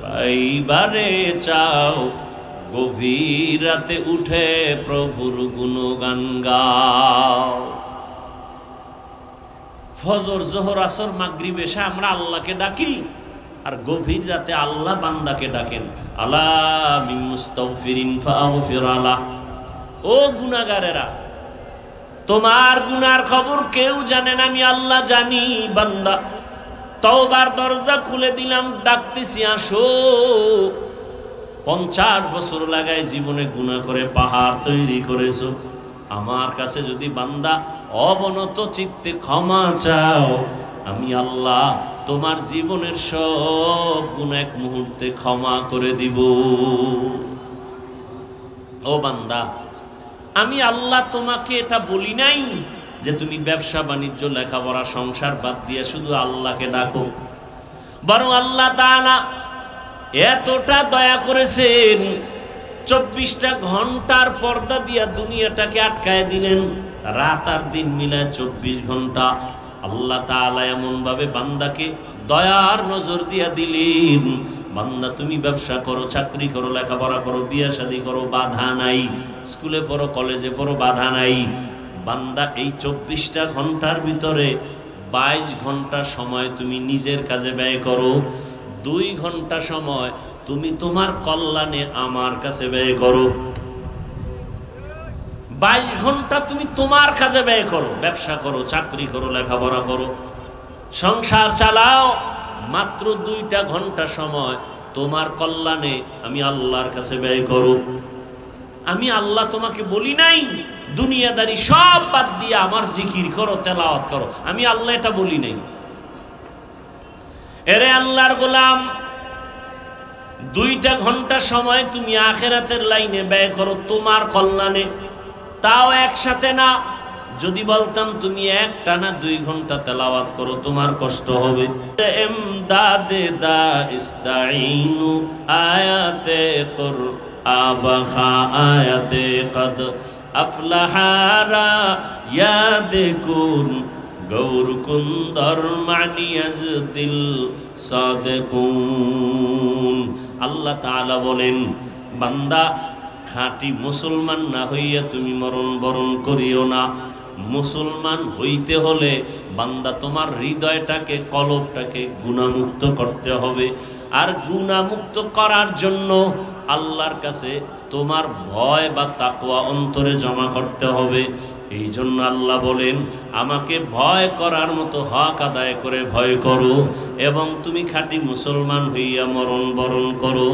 পাইবারে চাও, গভীর রাতে উঠে প্রভুর গুণগান গাও। ফজর, যোহর, আসর, মাগরিব, এশা আমরা আল্লাহকে ডাকি, আর গভীর রাতে আল্লাহ বান্দাকে ডাকেন। আলা মিন মুস্তাগফিরিন ফাগফির আলাহ। ও গুনাহগারেরা, তোমার গুনার খবর কেউ জানে না, আমি আল্লাহ জানি। বান্দা, তওবার দরজা খুলে দিলাম, ডাকতেছি আসো। 50 বছর লাগায় জীবনে গুনাহ করে পাহাড় তৈরি করেছো। আমার কাছে যদি বান্দা অবনত চিত্তে ক্ষমা চাও, আমি আল্লাহ তোমার জীবনের সব গুনাহ এক মুহূর্তে ক্ষমা করে দিব। ও বান্দা, আমি আল্লাহ তোমাকে এটা বলি নাই যে তুমি ব্যবসা বাণিজ্য, লেখাপড়া, সংসার বাদ দিয়ে শুধু আল্লাহকে ডাকো। বরং আল্লাহ তাআলা এতটা দয়া করেছেন, 24টা ঘন্টার পর্দা দিয়া দুনিয়াটাকে আটকায় দিলেন। রাত আর দিন মিলায় 24 ঘন্টা আল্লাহ তাআলা এমন ভাবে বান্দাকে দয়ার নজর দিয়া দিলেন। বান্দা তুমি ব্যবসা করো, চাকরি করো, লেখাপড়া করো, বিয়ে শাদী করো, বাধা নাই। স্কুলে পড়ো, কলেজে পড়ো, বাধা নাই। বান্দা এই 24টা ঘন্টার ভিতরে 22 ঘন্টা সময় তুমি নিজের কাজে ব্যয় করো। 2 ঘন্টা সময় তুমি তোমার কল্যাণে আমার কাছে ব্যয় করো। 22 ঘন্টা তুমি তোমার কাজে ব্যয় করো, ব্যবসা করো, চাকরি করো, লেখাপড়া করো, সংসার চালাও। মাত্র 2টা ঘন্টা সময় তোমার কল্যাণে আমি আল্লাহর কাছে ব্যয় করো। আমি আল্লাহ তোমাকে বলি নাই দুনিয়াদারি সব বাদ দিয়ে আমার জিকির করো, তেলাওয়াত করো। আমি আল্লাহ এটা বলি নাই। এরে আল্লাহর গোলাম, 2টা ঘন্টা সময় তুমি আখিরাতের লাইনে ব্যয় করো তোমার কল্যাণে, তাও একসাথে না। যদি বলতাম তুমি একটানা 2 ঘন্টা তেলাওয়াত করো, তোমার কষ্ট হবে। ইমদাদে দা ইস্তাইনু আয়াতে কুর আবাখা আয়াতে কদ আফলাহারা ইয়াদে কুন গৌর কুন্দর মানিয়াজ দিল সাদেকুন। আল্লাহ তাআলা বলেন, বান্দা খাঁটি মুসলমান না হইয়া তুমি মরণ বরণ করিও না। মুসলমান হইতে হলে বান্দা তোমার হৃদয়টাকে, কলবটাকে গুনাহমুক্ত করতে হবে। আর গুনাহমুক্ত করার জন্য আল্লাহর কাছে তোমার ভয় বা তাকওয়া অন্তরে জমা করতে হবে। এই জন্য আল্লাহ বলেন, আমাকে ভয় করার মতো হক আদায় করে ভয় করো এবং তুমি খাঁটি মুসলমান হইয়া মরণ বরণ করো।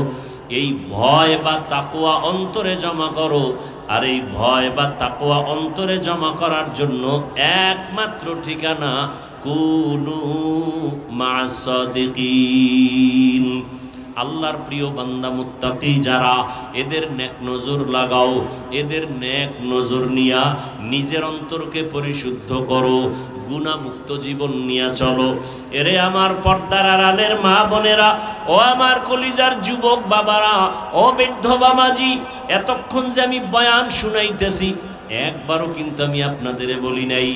এই ভয় বা তাকওয়া অন্তরে জমা করো। আর এই ভয় বা তাকওয়া অন্তরে জমা করার জন্য একমাত্র ঠিকানা কুনু মা'আস সাদিকিন। আল্লাহর প্রিয় বান্দা মুত্তাকি যারা, এদের নেক নজর লাগাও, এদের নেক নজর নিয়া নিজের অন্তরকে পরিশুদ্ধ করো, গুনাহমুক্ত জীবন নিয়ে চলো। এরে আমার পর্দার আড়ালের মা বোনেরা, ও আমার কলিজার যুবক বাবারা, ও বৃদ্ধ বাবাজি, এতক্ষণ যে আমি বয়ান শুনাইতেছি, একবারও কিন্তু আমি আপনাদের বলি নাই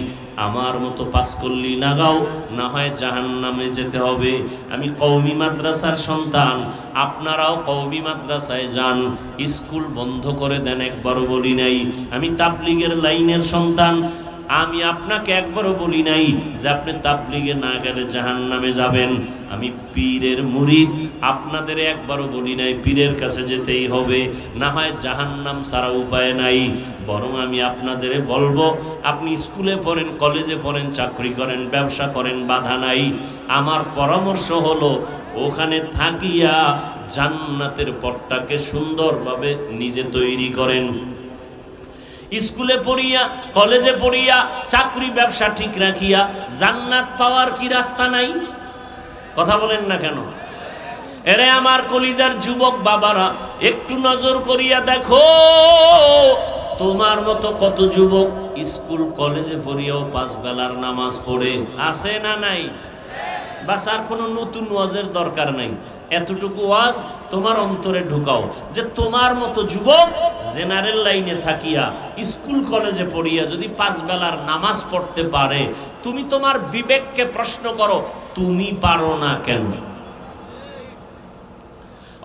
আমার মতো পাস করলি লাগাও, না হয় জাহান্নামে যেতে হবে। আমি কওমি মাদ্রাসার সন্তান, আপনারাও কওমি মাদ্রাসায় যান, স্কুল বন্ধ করে দেন, একবারও বলি নাই। আমি তাবলিগের লাইনের সন্তান, আমি আপনাকে একবারও বলি নাই যে আপনি তাবলিগে না গেলে জাহান্নামে যাবেন। আমি পীরের মুরিদ, আপনাদের একবারও বলি নাই পীরের কাছে যেতেই হবে, না হয় জাহান্নাম ছাড়া উপায় নাই। বরং আমি আপনাদের বলবো, আপনি স্কুলে পড়েন, কলেজে পড়েন, চাকরি করেন, ব্যবসা করেন, বাধা নাই। আমার পরামর্শ হলো ওখানে থাকিয়া জান্নাতের পথটাকে সুন্দরভাবে নিজে তৈরি করেন। স্কুলে পড়িয়া, কলেজে পড়িয়া, চাকরি ব্যবসা ঠিক রাখিয়া জান্নাত পাওয়ার কি রাস্তা নাই? কথা বলেন না কেন? এরে আমার কলিজার যুবক বাবারা, একটু নজর করিয়া দেখো, তোমার মতো কত যুবক স্কুল কলেজে পড়িয়াও 5 বেলার নামাজ পড়ে আছে না নাই? বাস আর কোনো নতুন ওয়াজের দরকার নাই। এতটুকু ওয়াজ তোমার অন্তরে ঢুকাও যে তোমার মতো যুবক জেনারেল লাইনে থাকিয়া স্কুল কলেজে পড়িয়া যদি 5 বেলার নামাজ পড়তে পারে, তুমি তোমার বিবেককে প্রশ্ন করো, তুমি পারো না কেন?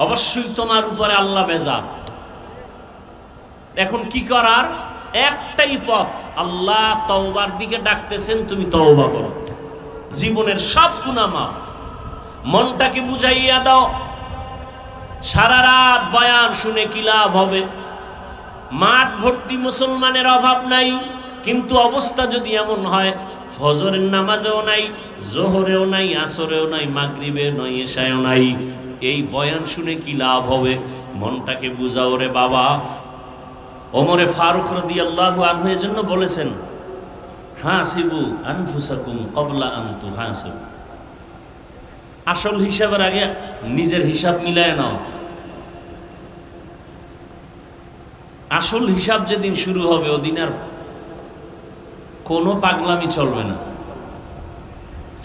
অবশ্যই তোমার উপরে আল্লাহ বেজার। এখন কি করার? একটাই পথ, আল্লাহ তওবার দিকে ডাকতেছেন, তুমি তওবা করো, জীবনের সব গুনাহ মাফ। মনটাকে বুঝাইয়া দাও, সারা রাত বয়ান শুনে কি লাভ হবে? মাঠ ভর্তি মুসলমানের অভাব নাই, কিন্তু অবস্থা যদি এমন হয় ফজরের নামাজেও নাই, জোহরেও নাই, আসরেও নাই, মাগরিবেও নাই, এশায়ও নাই, এই বয়ান শুনে কি লাভ হবে? মনটাকে বুঝাও রে বাবা। ওমরে ফারুক রাদিয়াল্লাহু আনহু এজন্য বলেছেন, হাসিবু আনফুসাকুম ক্বাবলা আন তুহাসিবু। আসল হিসাবের আগে নিজের হিসাব মিলায় নাও। আসল হিসাব যেদিন শুরু হবে ওদিন আর কোনো পাগলামি চলবে না।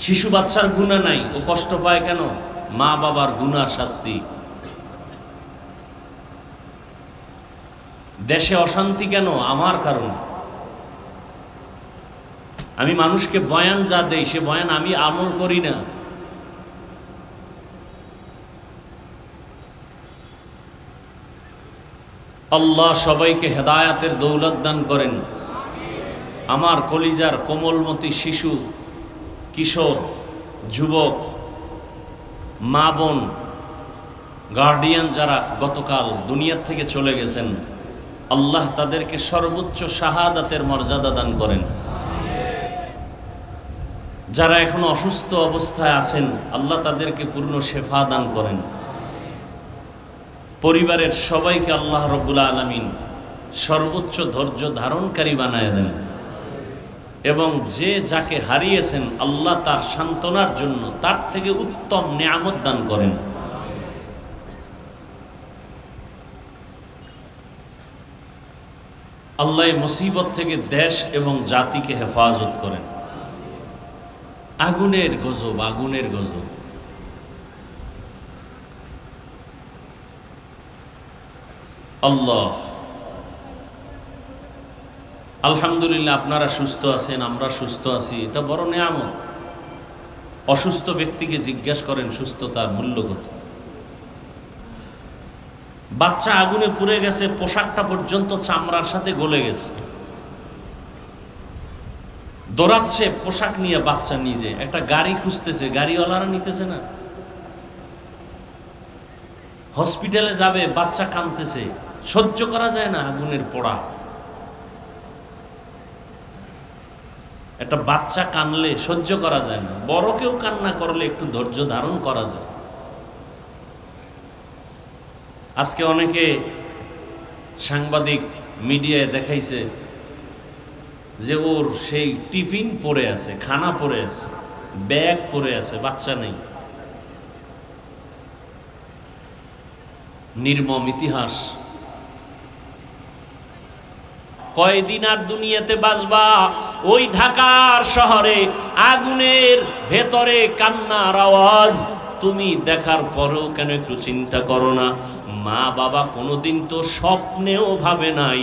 শিশু বাচ্চার গুনাহ নাই, ও কষ্ট পায় কেন? মা বাবার গুনার শাস্তি। দেশে অশান্তি কেন? আমার কারণে। আমি মানুষকে বয়ান যা দেই সে বয়ান আমি আমল করি না। আল্লাহ সবাইকে হেদায়াতের দৌলত দান করেন। আমার কলিজার কোমলমতি শিশু, কিশোর, যুবক, মা বোন, গার্ডিয়ান যারা গতকাল দুনিয়ার থেকে চলে গেছেন, আল্লাহ তাদেরকে সর্বোচ্চ শাহাদাতের মর্যাদা দান করেন। যারা এখন অসুস্থ অবস্থায় আছেন, আল্লাহ তাদেরকে পূর্ণ শেফা দান করেন। পরিবারের সবাইকে আল্লাহ রাব্বুল আলামিন সর্বোচ্চ ধৈর্য ধারণকারী বানায় দেন, এবং যে যাকে হারিয়েছেন আল্লাহ তার সান্ত্বনার জন্য তার থেকে উত্তম নিয়ামত দান করেন। আল্লাহ মুসিবত থেকে দেশ এবং জাতিকে হেফাজত করেন। আগুনের গজব, আগুনের গজব। আল্লাহ, আলহামদুলিল্লাহ আপনারা সুস্থ আছেন, আমরা সুস্থ আছি, এটা বড় নিয়ামত। অসুস্থ ব্যক্তিকে জিজ্ঞাসা করেন সুস্থতার মূল্য কত। বাচ্চা আগুনে পুড়ে গেছে, পোশাকটা পর্যন্ত চামড়ার সাথে গলে গেছে, দৌড়াচ্ছে পোশাক নিয়ে বাচ্চা নিজে, একটা গাড়ি খুঁজতেছে, গাড়িওয়ালারা নিতেছে না। হসপিটালে যাবে, বাচ্চা কাঁদতেছে, সহ্য করা যায় না আগুনের পোড়া। একটা বাচ্চা কানলে সহ্য করা যায় না, বড় কেউ কান্না করলে একটু ধৈর্য ধারণ করা যায়। আজকে অনেকে সাংবাদিক মিডিয়ায় দেখাইছে যে ওর সেই টিফিন পড়ে আছে, খানা পড়ে আছে, ব্যাগ পড়ে আছে, বাচ্চা নেই। নির্মম ইতিহাস। কয়দিন আর দুনিয়াতে বাঁচবা? ওই ঢাকার শহরে আগুনের ভেতরে কান্নার আওয়াজ তুমি দেখার পরেও কেন একটু চিন্তা করো না? মা বাবা কোনোদিন তো স্বপ্নেও ভাবে নাই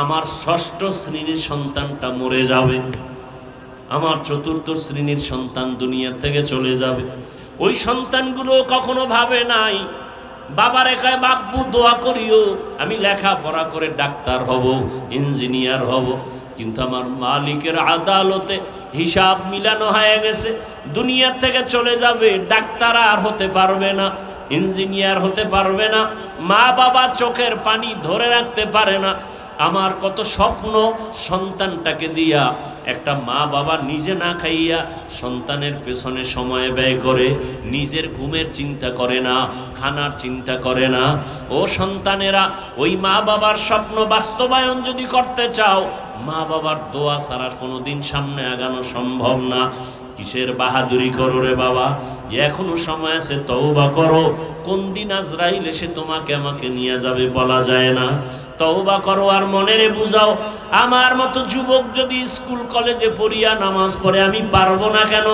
আমার ষষ্ঠ শ্রেণীর সন্তানটা মরে যাবে, আমার চতুর্থ শ্রেণীর সন্তান দুনিয়া থেকে চলে যাবে। ওই সন্তানগুলো কখনো ভাবে নাই বাবারে কয় বাব্বু দোয়া করিও আমি লেখাপড়া করে ডাক্তার হব, ইঞ্জিনিয়ার হব। কিন্তু আমার মালিকের আদালতে হিসাব মিলানো হয়ে গেছে, দুনিয়া থেকে চলে যাবে, ডাক্তার আর হতে পারবে না, ইঞ্জিনিয়ার হতে পারবে না। মা বাবা চোখের পানি ধরে রাখতে পারে না। আমার কত স্বপ্ন সন্তানটাকে দিয়া, একটা মা বাবা নিজে না খাইয়া সন্তানের পেছনে সময় ব্যয় করে, নিজের ঘুমের চিন্তা করে না, খানার চিন্তা করে না। ও সন্তানেরা, ওই মা বাবার স্বপ্ন বাস্তবায়ন যদি করতে চাও, মা বাবার দোয়া ছাড়া কোনোদিন সামনে আগানো সম্ভব না। কিসের বাহাদুরি করো রে বাবা? এখনো সময় আছে, তওবা করো। কোন দিন আজরাইল এসে তোমাকে আমাকে নিয়ে যাবে বলা যায় না। তওবা করো আর মনেরে বুঝাও, আমার মতো যুবক যদি স্কুল কলেজে পড়িয়া নামাজ পড়ে আমি পারবো না কেন?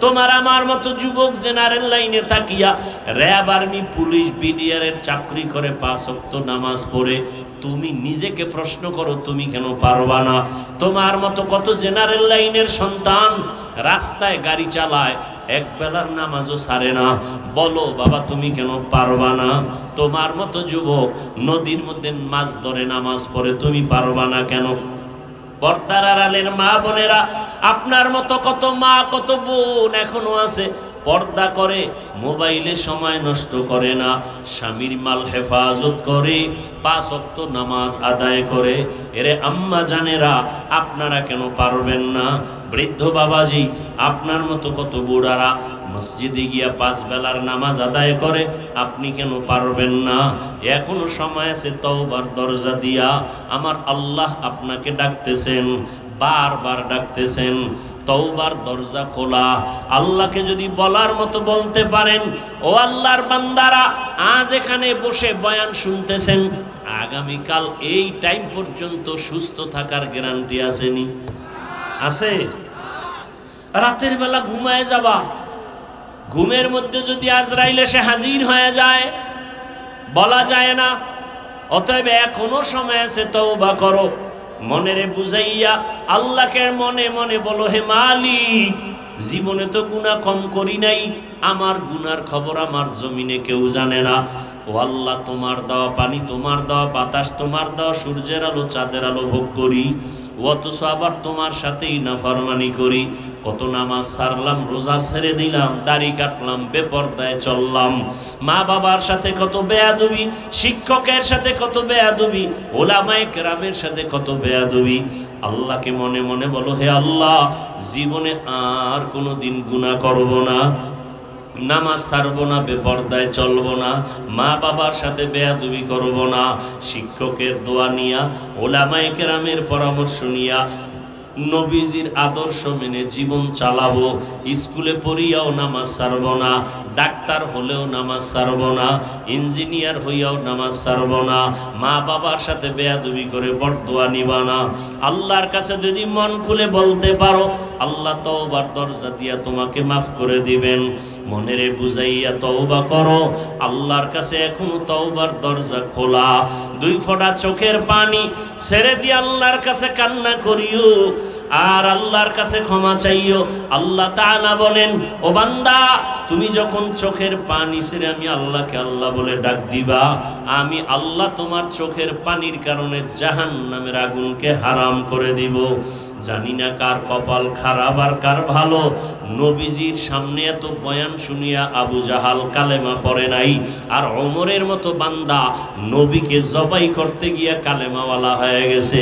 তোমার আমার মতো যুবক জেনারেল লাইনে থাকিয়া র্যাব, আর্মি, পুলিশ, বিডিআরের চাকরি করে 5 ওয়াক্ত নামাজ পড়ে তুমি নিজেকে প্রশ্ন করো তুমি কেন পারবা না? তোমার মতো কত জেনারেল লাইনের সন্তান রাস্তায় গাড়ি চালায়, এক বেলার নামাজও ছাড়ে না, বলো বাবা তুমি কেন পারবা না? তোমার মতো যুবক নদীর মধ্যে মাছ ধরে নামাজ পড়ে, তুমি পারবা না কেন? পর্দার আড়ালের মা বোনেরা, আপনার মতো কত মা কত বোন এখনো আছে পর্দা করে, মোবাইলে সময় নষ্ট করে না, স্বামীর মাল হেফাজত করে, 5 ওয়াক্ত নামাজ আদায় করে। এরে আম্মা জানেরা, আপনারা কেন পারবেন না? বৃদ্ধ বাবাজি, আপনার মতো কত বুড়ারা মসজিদে গিয়া 5 বেলার নামাজ আদায় করে, আপনি কেন পারবেন না? এখনো সময় আছে, তওবার দরজা দিয়া আমার আল্লাহ আপনাকে ডাকতেছেন, বারবার ডাকতেছেন। তওবার দরজা খোলা। আল্লাহকে যদি বলার মতো বলতে পারেন, ও আল্লাহর বান্দারা আজ এখানে বসে বয়ান শুনতেছেন, আগামীকাল এই টাইম পর্যন্ত সুস্থ থাকার গ্যারান্টি আসেনি? আছে? রাতের বেলা ঘুমায় যাবা, ঘুমের মধ্যে যদি আজরাইল এসে হাজির হয়ে যায় বলা যায় না। অতএব এখনো সময় আছে, তওবা করো। মনেরে বুঝাইয়া আল্লাহকে মনে মনে বলো, হে মালিক, জীবনে তো গুনাহ কম করি নাই, আমার গুনার খবর আমার জমিনে কেউ জানে না। ও আল্লাহ, তোমার দেওয়া পানি, তোমার দেওয়া বাতাস, তোমার দেওয়া সূর্যের আলো, চাঁদের আলো ভোগ করি, অথচ আবার তোমার সাথেই নাফরমানি করি। কত নামাজ ছাড়লাম, রোজা ছেড়ে দিলাম, দাড়ি কাটলাম, বেপরদায় চললাম, মা বাবার সাথে কত বেয়াদবি, শিক্ষকের সাথে কত বেয়াদবি, ওলামায়ে কেরামের সাথে কত বেয়াদবি। আল্লাহকে মনে মনে বলো, হে আল্লাহ, জীবনে আর কোনোদিন গুনাহ করব না, নামাজ ছাড়ব না, বেপরদায় চলব না, মা বাবার সাথে বেয়াদবি করব না, শিক্ষকের দোয়া নিয়া, ওলামায়ে কেরামের পরামর্শ নিয়া, নবীজির আদর্শ মেনে জীবন চালাবো। স্কুলে পড়িয়াও নামাজ ছাড়ব না, ডাক্তার হলেও নামাজ ছাড়ব না, ইঞ্জিনিয়ার হইয়াও নামাজ ছাড়ব না, মা বাবার সাথে বেয়াদবি করে বরদোয়া নিবা না। আল্লাহর কাছে যদি মন খুলে বলতে পারো, আল্লাহ তওবার দরজা দিয়া তোমাকে মাফ করে দিবেন। মনেরে বুঝাইয়া তওবা করো, আল্লাহর কাছে এখনো তওবার দরজা খোলা। 2 ফোঁটা চোখের পানি ছেড়ে দিয়ে আল্লাহর কাছে কান্না করিও আর আল্লাহর কাছে ক্ষমা চাইও। আল্লাহ তাআলা বলেন, ও বান্দা, তুমি যখন চোখের পানি ছেড়ে আমি আল্লাহকে আল্লাহ বলে ডাক দিবা, আমি আল্লাহ তোমার চোখের পানির কারণে জাহান্নামের আগুনকে হারাম করে দিব। জানি না কার কপাল খারাপ আর কার ভালো। নবীজির সামনে এত বয়ান শুনিয়া আবু জাহাল কালেমা পড়ে নাই, আর ওমরের মতো বান্দা নবীকে জবাই করতে গিয়া কালেমাওয়ালা হয়ে গেছে।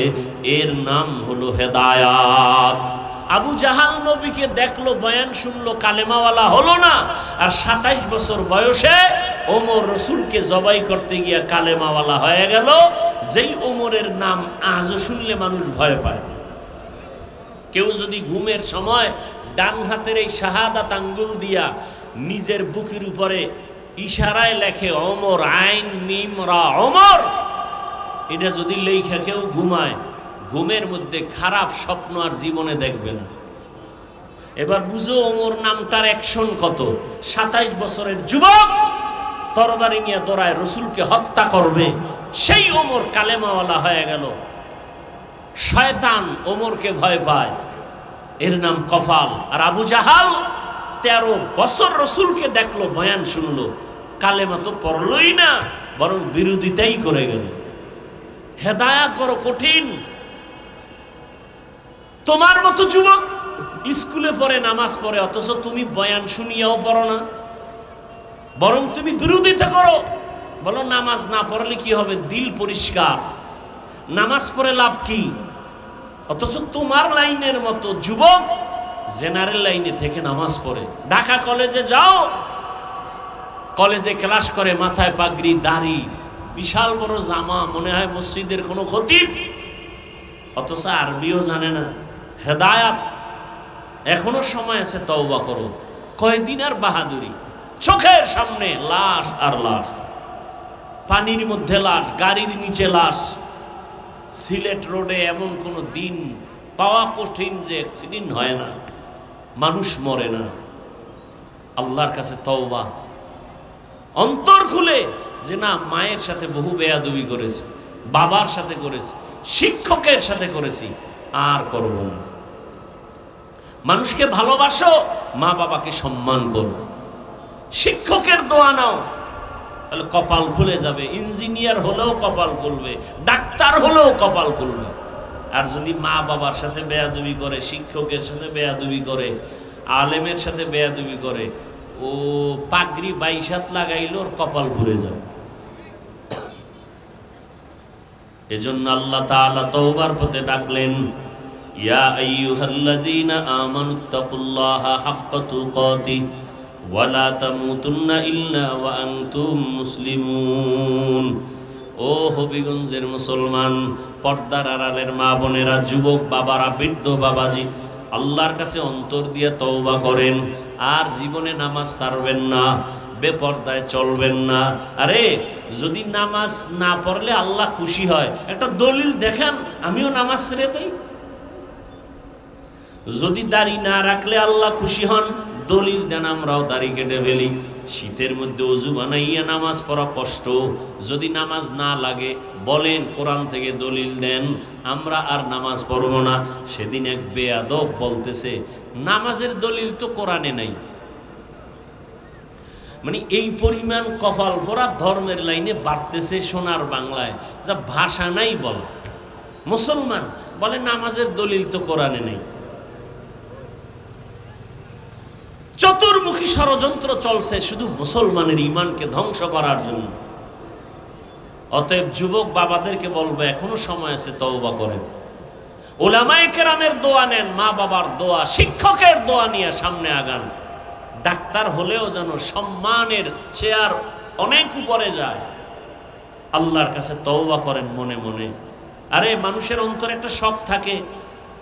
এর নাম হলো হেদায়াত। আবু জাহাল নবীকে দেখলো, বয়ান শুনলো, কালেমাওয়ালা হলো না, আর 27 বছর বয়সে ওমর রসুলকে জবাই করতে গিয়া কালেমাওয়ালা হয়ে গেল। যেই ওমরের নাম আজও শুনলে মানুষ ভয় পায়। কেউ যদি ঘুমের সময় ডান হাতের এই শাহাদাত আঙ্গুল দিয়া নিজের বুকের উপরে ইশারায় লেখে ওমর, আইন মিম রা ওমর। এটা যদি লেখা কেউ ঘুমায়, ঘুমের মধ্যে খারাপ স্বপ্ন আর জীবনে দেখবে না। এবার বুঝো ওমর নামটার অ্যাকশন কত। 27 বছরের যুবক তরবারি নিয়ে দৌড়ায়, রসুলকে হত্যা করবে। সেই ওমর কালেমাওয়ালা হয়ে গেল। শয়তান ওমরকে ভয় পায়, এর নাম কফাল। আর আবু জাহাল 13 বছর রসুলকে দেখলো, বয়ান শুনলো, কালেমা তো পড়লই না, বরং বিরোধিতাই করে গেল। হেদায়াত বড় কঠিন। তোমার মতো যুবক স্কুলে পড়ে, নামাজ পড়ে, অথচ তুমি বয়ান শুনিয়াও পড়ো না, বরং তুমি বিরোধিতা করো। বলো নামাজ না পড়লে কি হবে, দিল পরিষ্কার, নামাজ পড়ে লাভ কি? অথচ তোমার লাইনের মতো যুবক জেনারেল লাইনে থেকে নামাজ পড়ে। ঢাকা কলেজে যাও, কলেজে ক্লাস করে, মাথায় পাগড়ি, দাড়ি, বিশাল বড় জামা, মনে হয় মসজিদের কোনো খতিব, অথচ আরবিও জানে না। হেদায়াত এখনো সময় আছে, তওবা করো। কয়দিন আর বাহাদুরি? চোখের সামনে লাশ আর লাশ, পানির মধ্যে লাশ, গাড়ির নিচে লাশ। সিলেট রোডে এমন কোনো দিন পাওয়া কঠিন যে অ্যাক্সিডেন্ট হয় না, মানুষ মরে না। আল্লাহর কাছে তওবা, অন্তর খুলে যে না, মায়ের সাথে বহু বেয়াদবি করেছি, বাবার সাথে করেছি, শিক্ষকের সাথে করেছি, আর করব না। মানুষকে ভালোবাসো, মা বাবাকে সম্মান করো, শিক্ষকের দোয়া নাও, তাহলে কপাল খুলে যাবে। ইঞ্জিনিয়ার হলেও কপাল খুলবে, ডাক্তার হলেও কপাল খুলবে। আর যদি মা বাবার সাথে বেয়াদবি করে, শিক্ষকের সাথে বেয়াদবি করে, আলেমের সাথে বেয়াদবি করে, ও পাগড়ি 22 হাত লাগাইল, ওর কপাল ঘুরে যাবে। এজন্য আল্লাহ তাআলা তওবার পথে ডাকলেন, ইয়া আইয়ুহাল্লাযীনা আমানুত্তাকুল্লাহা হাক্কা তুকাতিহি ওয়া লা তামুতুন্না ইল্লা ওয়া আনতুম মুসলিমুন। ও হবিগঞ্জের মুসলমান, পর্দার আড়ালের মা বোনেরা, যুবক বাবারা, বৃদ্ধ বাবাজি, আল্লাহর কাছে অন্তর দিয়ে তওবা করেন, আর জীবনে নামাজ ছাড়বেন না, বেপর্দায় চলবেন না। আরে যদি নামাজ না পড়লে আল্লাহ খুশি হয়, একটা দলিল দেখান, আমিও নামাজ ছেড়ে দেই। যদি দাড়ি না রাখলে আল্লাহ খুশি হন, দলিল দেন, আমরাও দাড়ি কেটে ফেলি। শীতের মধ্যে ওযু বানাইয়া নামাজ পড়া কষ্ট, যদি নামাজ না লাগে বলেন, কোরআন থেকে দলিল দেন, আমরা আর নামাজ পড়ব না। সেদিন এক বেয়াদব বলতেছে, নামাজের দলিল তো কোরআনে নাই। মানে এই পরিমাণ কপাল পরা ধর্মের লাইনে বাড়তেছে সোনার বাংলায়, যা ভাষা নাই বল। মুসলমান বলে নামাজের দলিল তো কোরআনে নেই। চতুর্মুখী ষড়যন্ত্র চলছে শুধু মুসলমানের ঈমানকে ধ্বংস করার জন্য। অতএব যুবক বাবাদেরকে বলবো, এখনো সময় আছে, তওবা করেন। উলামায়ে কেরামের দোয়া নেন, মা বাবার দোয়া, শিক্ষকের দোয়া নিয়ে সামনে আগান। ডাক্তার হলেও যেন সম্মানের চেয়ার অনেক উপরে যায়। আল্লাহর কাছে তওবা করেন মনে মনে। আরে মানুষের অন্তরে একটা শখ থাকে,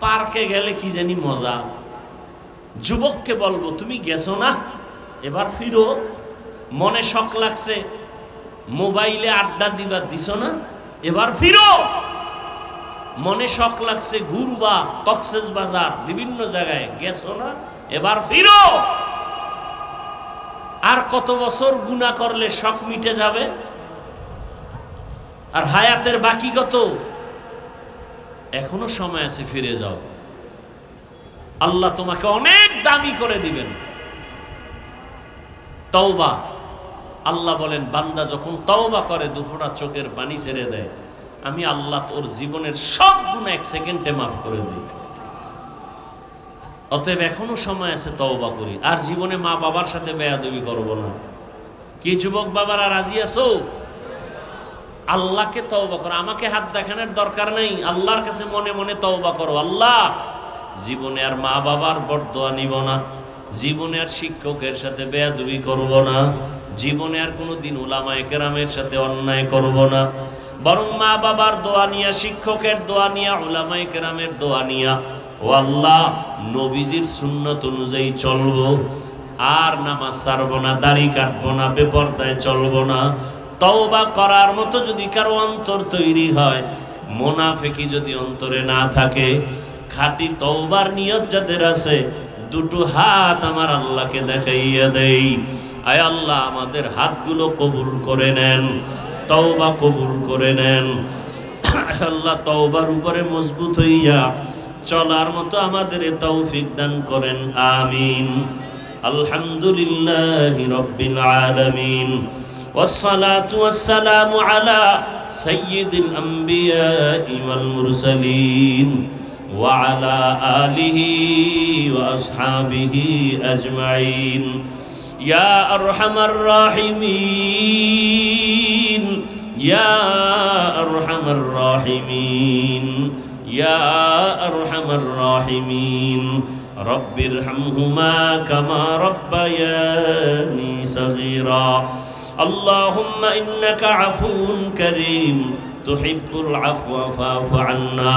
পার্কে গেলে কি জানি মজা। যুবককে বলবো, তুমি গেছো না, এবার ফিরো। মনে শখ লাগছে, মোবাইলে আড্ডা দিবা, দিছো না, এবার ফিরো। মনে শখ লাগছে ঘুরবা, কক্সবাজার, বিভিন্ন জায়গায় গেছো না, এবার ফিরো। আর কত বছর গুনাহ করলে শখ মিটে যাবে? আর হায়াতের বাকি কত? এখনো সময় আছে, ফিরে যাও। আল্লাহ তোমাকে অনেক দামি করে দিবেন। তওবা, আল্লাহ বলেন, বান্দা যখন তওবা করে, দুফোঁটা চোখের পানি ছেড়ে দেয়, আমি আল্লাহ তোর জীবনের সব গুনাহ 1 সেকেন্ডে মাফ করে দিই। অতএব এখনো সময় আছে, তওবা করি। আর জীবনে মা বাবার সাথে বেয়াদবি করব না। কি যুবক বাবারা রাজি আছো? আল্লাহকে তওবা করো, আমাকে হাত দেখানোর দরকার নেই। আল্লাহর কাছে মনে মনে তওবা করো, আল্লাহ জীবনে আর মা বাবার বরদোয়া নিব না, জীবনে আর শিক্ষকের সাথে বেয়াদবি করব না, জীবনে আর কোনোদিন উলামায়ে কেরামের সাথে অন্যায় করব না, বরং মা বাবার দোয়া নিয়া, শিক্ষকের দোয়া নিয়া, উলামায়ে কেরামের দোয়া নিয়া, ও আল্লাহ নবীজির সুন্নাত অনুযায়ী চলবো। আর নামাজ ছাড়বো না, দাড়ি কাটবো না, বেপরদায় চলবো না। তওবা করার মতো যদি কারো অন্তর তৈরি হয়, মুনাফিকি যদি অন্তরে না থাকে, খাঁটি তওবার নিয়ত যাদের আছে, দুটো হাত আমার আল্লাহকে দেখাইয়া দেই, আয় আল্লাহ আমাদের হাতগুলো কবুল করে নেন, তওবা কবুল করে নেন। আল্লাহ তওবার উপরে মজবুত হইয়া চলার মতো আমাদের তৌফিক দান করেন, আমিন। আলহামদুলিল্লাহি রাব্বিল আলামিন, والصلاة والسلام على سيد الأنبياء والمرسلين وعلى آله وأصحابه أجمعين يا أرحم الراحمين يا أرحم الراحمين يا أرحم الراحمين رب ارحمهما كما ربياني صغيرا اللهم إنك عفو كريم تحب العفو فاعف عنا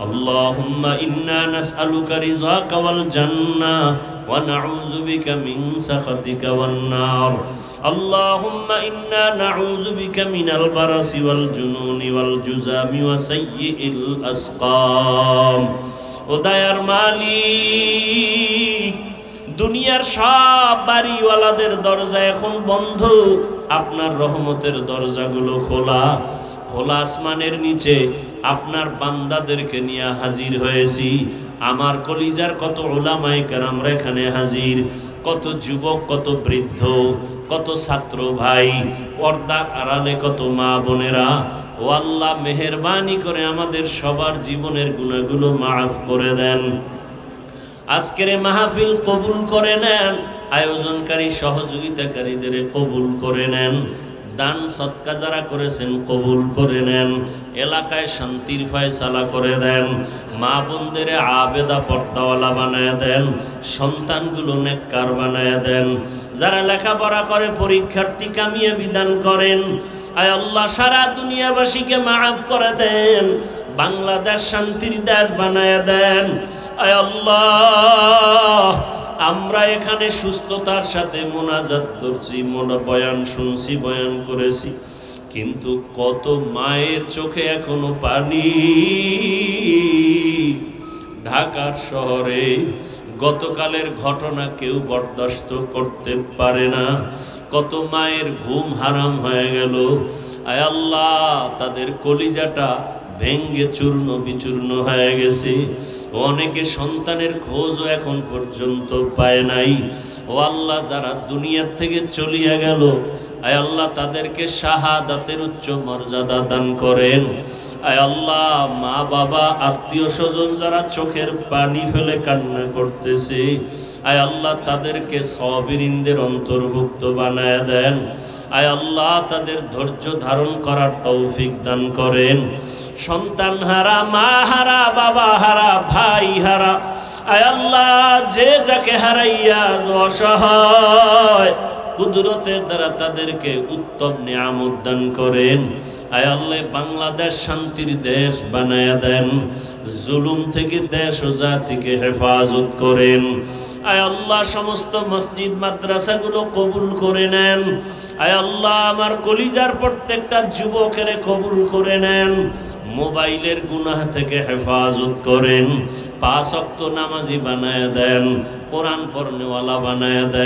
اللهم إنا نسألك رضاك والجنة ونعوذ بك من سخطك والنار اللهم إنا نعوذ بك من البرص والجنون والجذام وسيء الأسقام উদয়ার মালিক, দুনিয়ার সব বাড়িওয়ালাদের দরজা এখন বন্ধ, আপনার রহমতের দরজাগুলো খোলা। খোলা আসমানের নিচে আপনার বান্দাদেরকে নিয়ে হাজির হয়েছি। আমার কলিজার কত উলামায়ে কেরামরা এখানে হাজির, কত যুবক, কত বৃদ্ধ, কত ছাত্র ভাই, পর্দার আড়ালে কত মা বোনেরা। ও আল্লাহ, মেহেরবানি করে আমাদের সবার জীবনের গুনাহগুলো মাফ করে দেন। আজকের মাহফিল কবুল করে নেন, আয়োজনকারী সহযোগিতাকারীদের কবুল করে নেন, দান সদকা যারা করেছেন কবুল করে নেন, এলাকায় শান্তির ফয়সালা করে দেন, মা বোনদের আবেদা পর্দাওয়ালা বানায় দেন, সন্তানগুলো নেককার বানায় দেন, যারা লেখাপড়া করে পরীক্ষার্থী কামিয়াবি দান করেন। আয় আল্লাহ, সারা দুনিয়াবাসীকে মাফ করে দেন, বাংলাদেশ শান্তির দেশ বানায় দেন। আয় আল্লাহ, আমরা এখানে সুস্থতার সাথে মোনাজাত করছি, বয়ান শুনছি, বয়ান করেছি, কিন্তু কত মায়ের চোখে এখনো পানি। ঢাকার শহরে গতকালের ঘটনা কেউ বরদাস্ত করতে পারে না। কত মায়ের ঘুম হারাম হয়ে গেল। আয় আল্লাহ, তাদের কলিজাটা ভেঙ্গে চূর্ণ বিচূর্ণ হয়ে গেছে। অনেকে সন্তানের খোঁজও এখন পর্যন্ত পায় নাই। ও আল্লাহ, যারা দুনিয়ার থেকে চলিয়া গেল, আয় আল্লাহ তাদেরকে শাহাদাতের উচ্চ মর্যাদা দান করেন। আয় আল্লাহ, মা বাবা আত্মীয় স্বজন যারা চোখের পানি ফেলে কান্না করতেছে, আয় আল্লাহ তাদেরকে সাবিরিনদের অন্তর্ভুক্ত বানায় দেন। আয় আল্লাহ, তাদের ধৈর্য ধারণ করার তৌফিক দান করেন। সন্তান হারা, মা হারা, বাবা হারা, ভাই হারা, আয় আল্লাহ যে যাকে হারাইয়া অসহায়, কুদরতের দ্বারা তাদেরকে উত্তম নিয়ামত দান করেন। আয় আল্লাহ, বাংলাদেশ শান্তির দেশ বানায়া দেন, জুলুম থেকে দেশ ও জাতিকে হেফাজত করেন। আয় আল্লাহ, সমস্ত মসজিদ মাদ্রাসাগুলো কবুল করে নেন। আয় আল্লাহ, আমার কলিজার প্রত্যেকটা যুবকের কবুল করে নেন। মোবাইলের গুনাহ থেকে হেফাজত করেন, 5 ওয়াক্ত নামাজি বানায়া দেন, কোরআন পড়নেওয়ালা বানায়া দেন।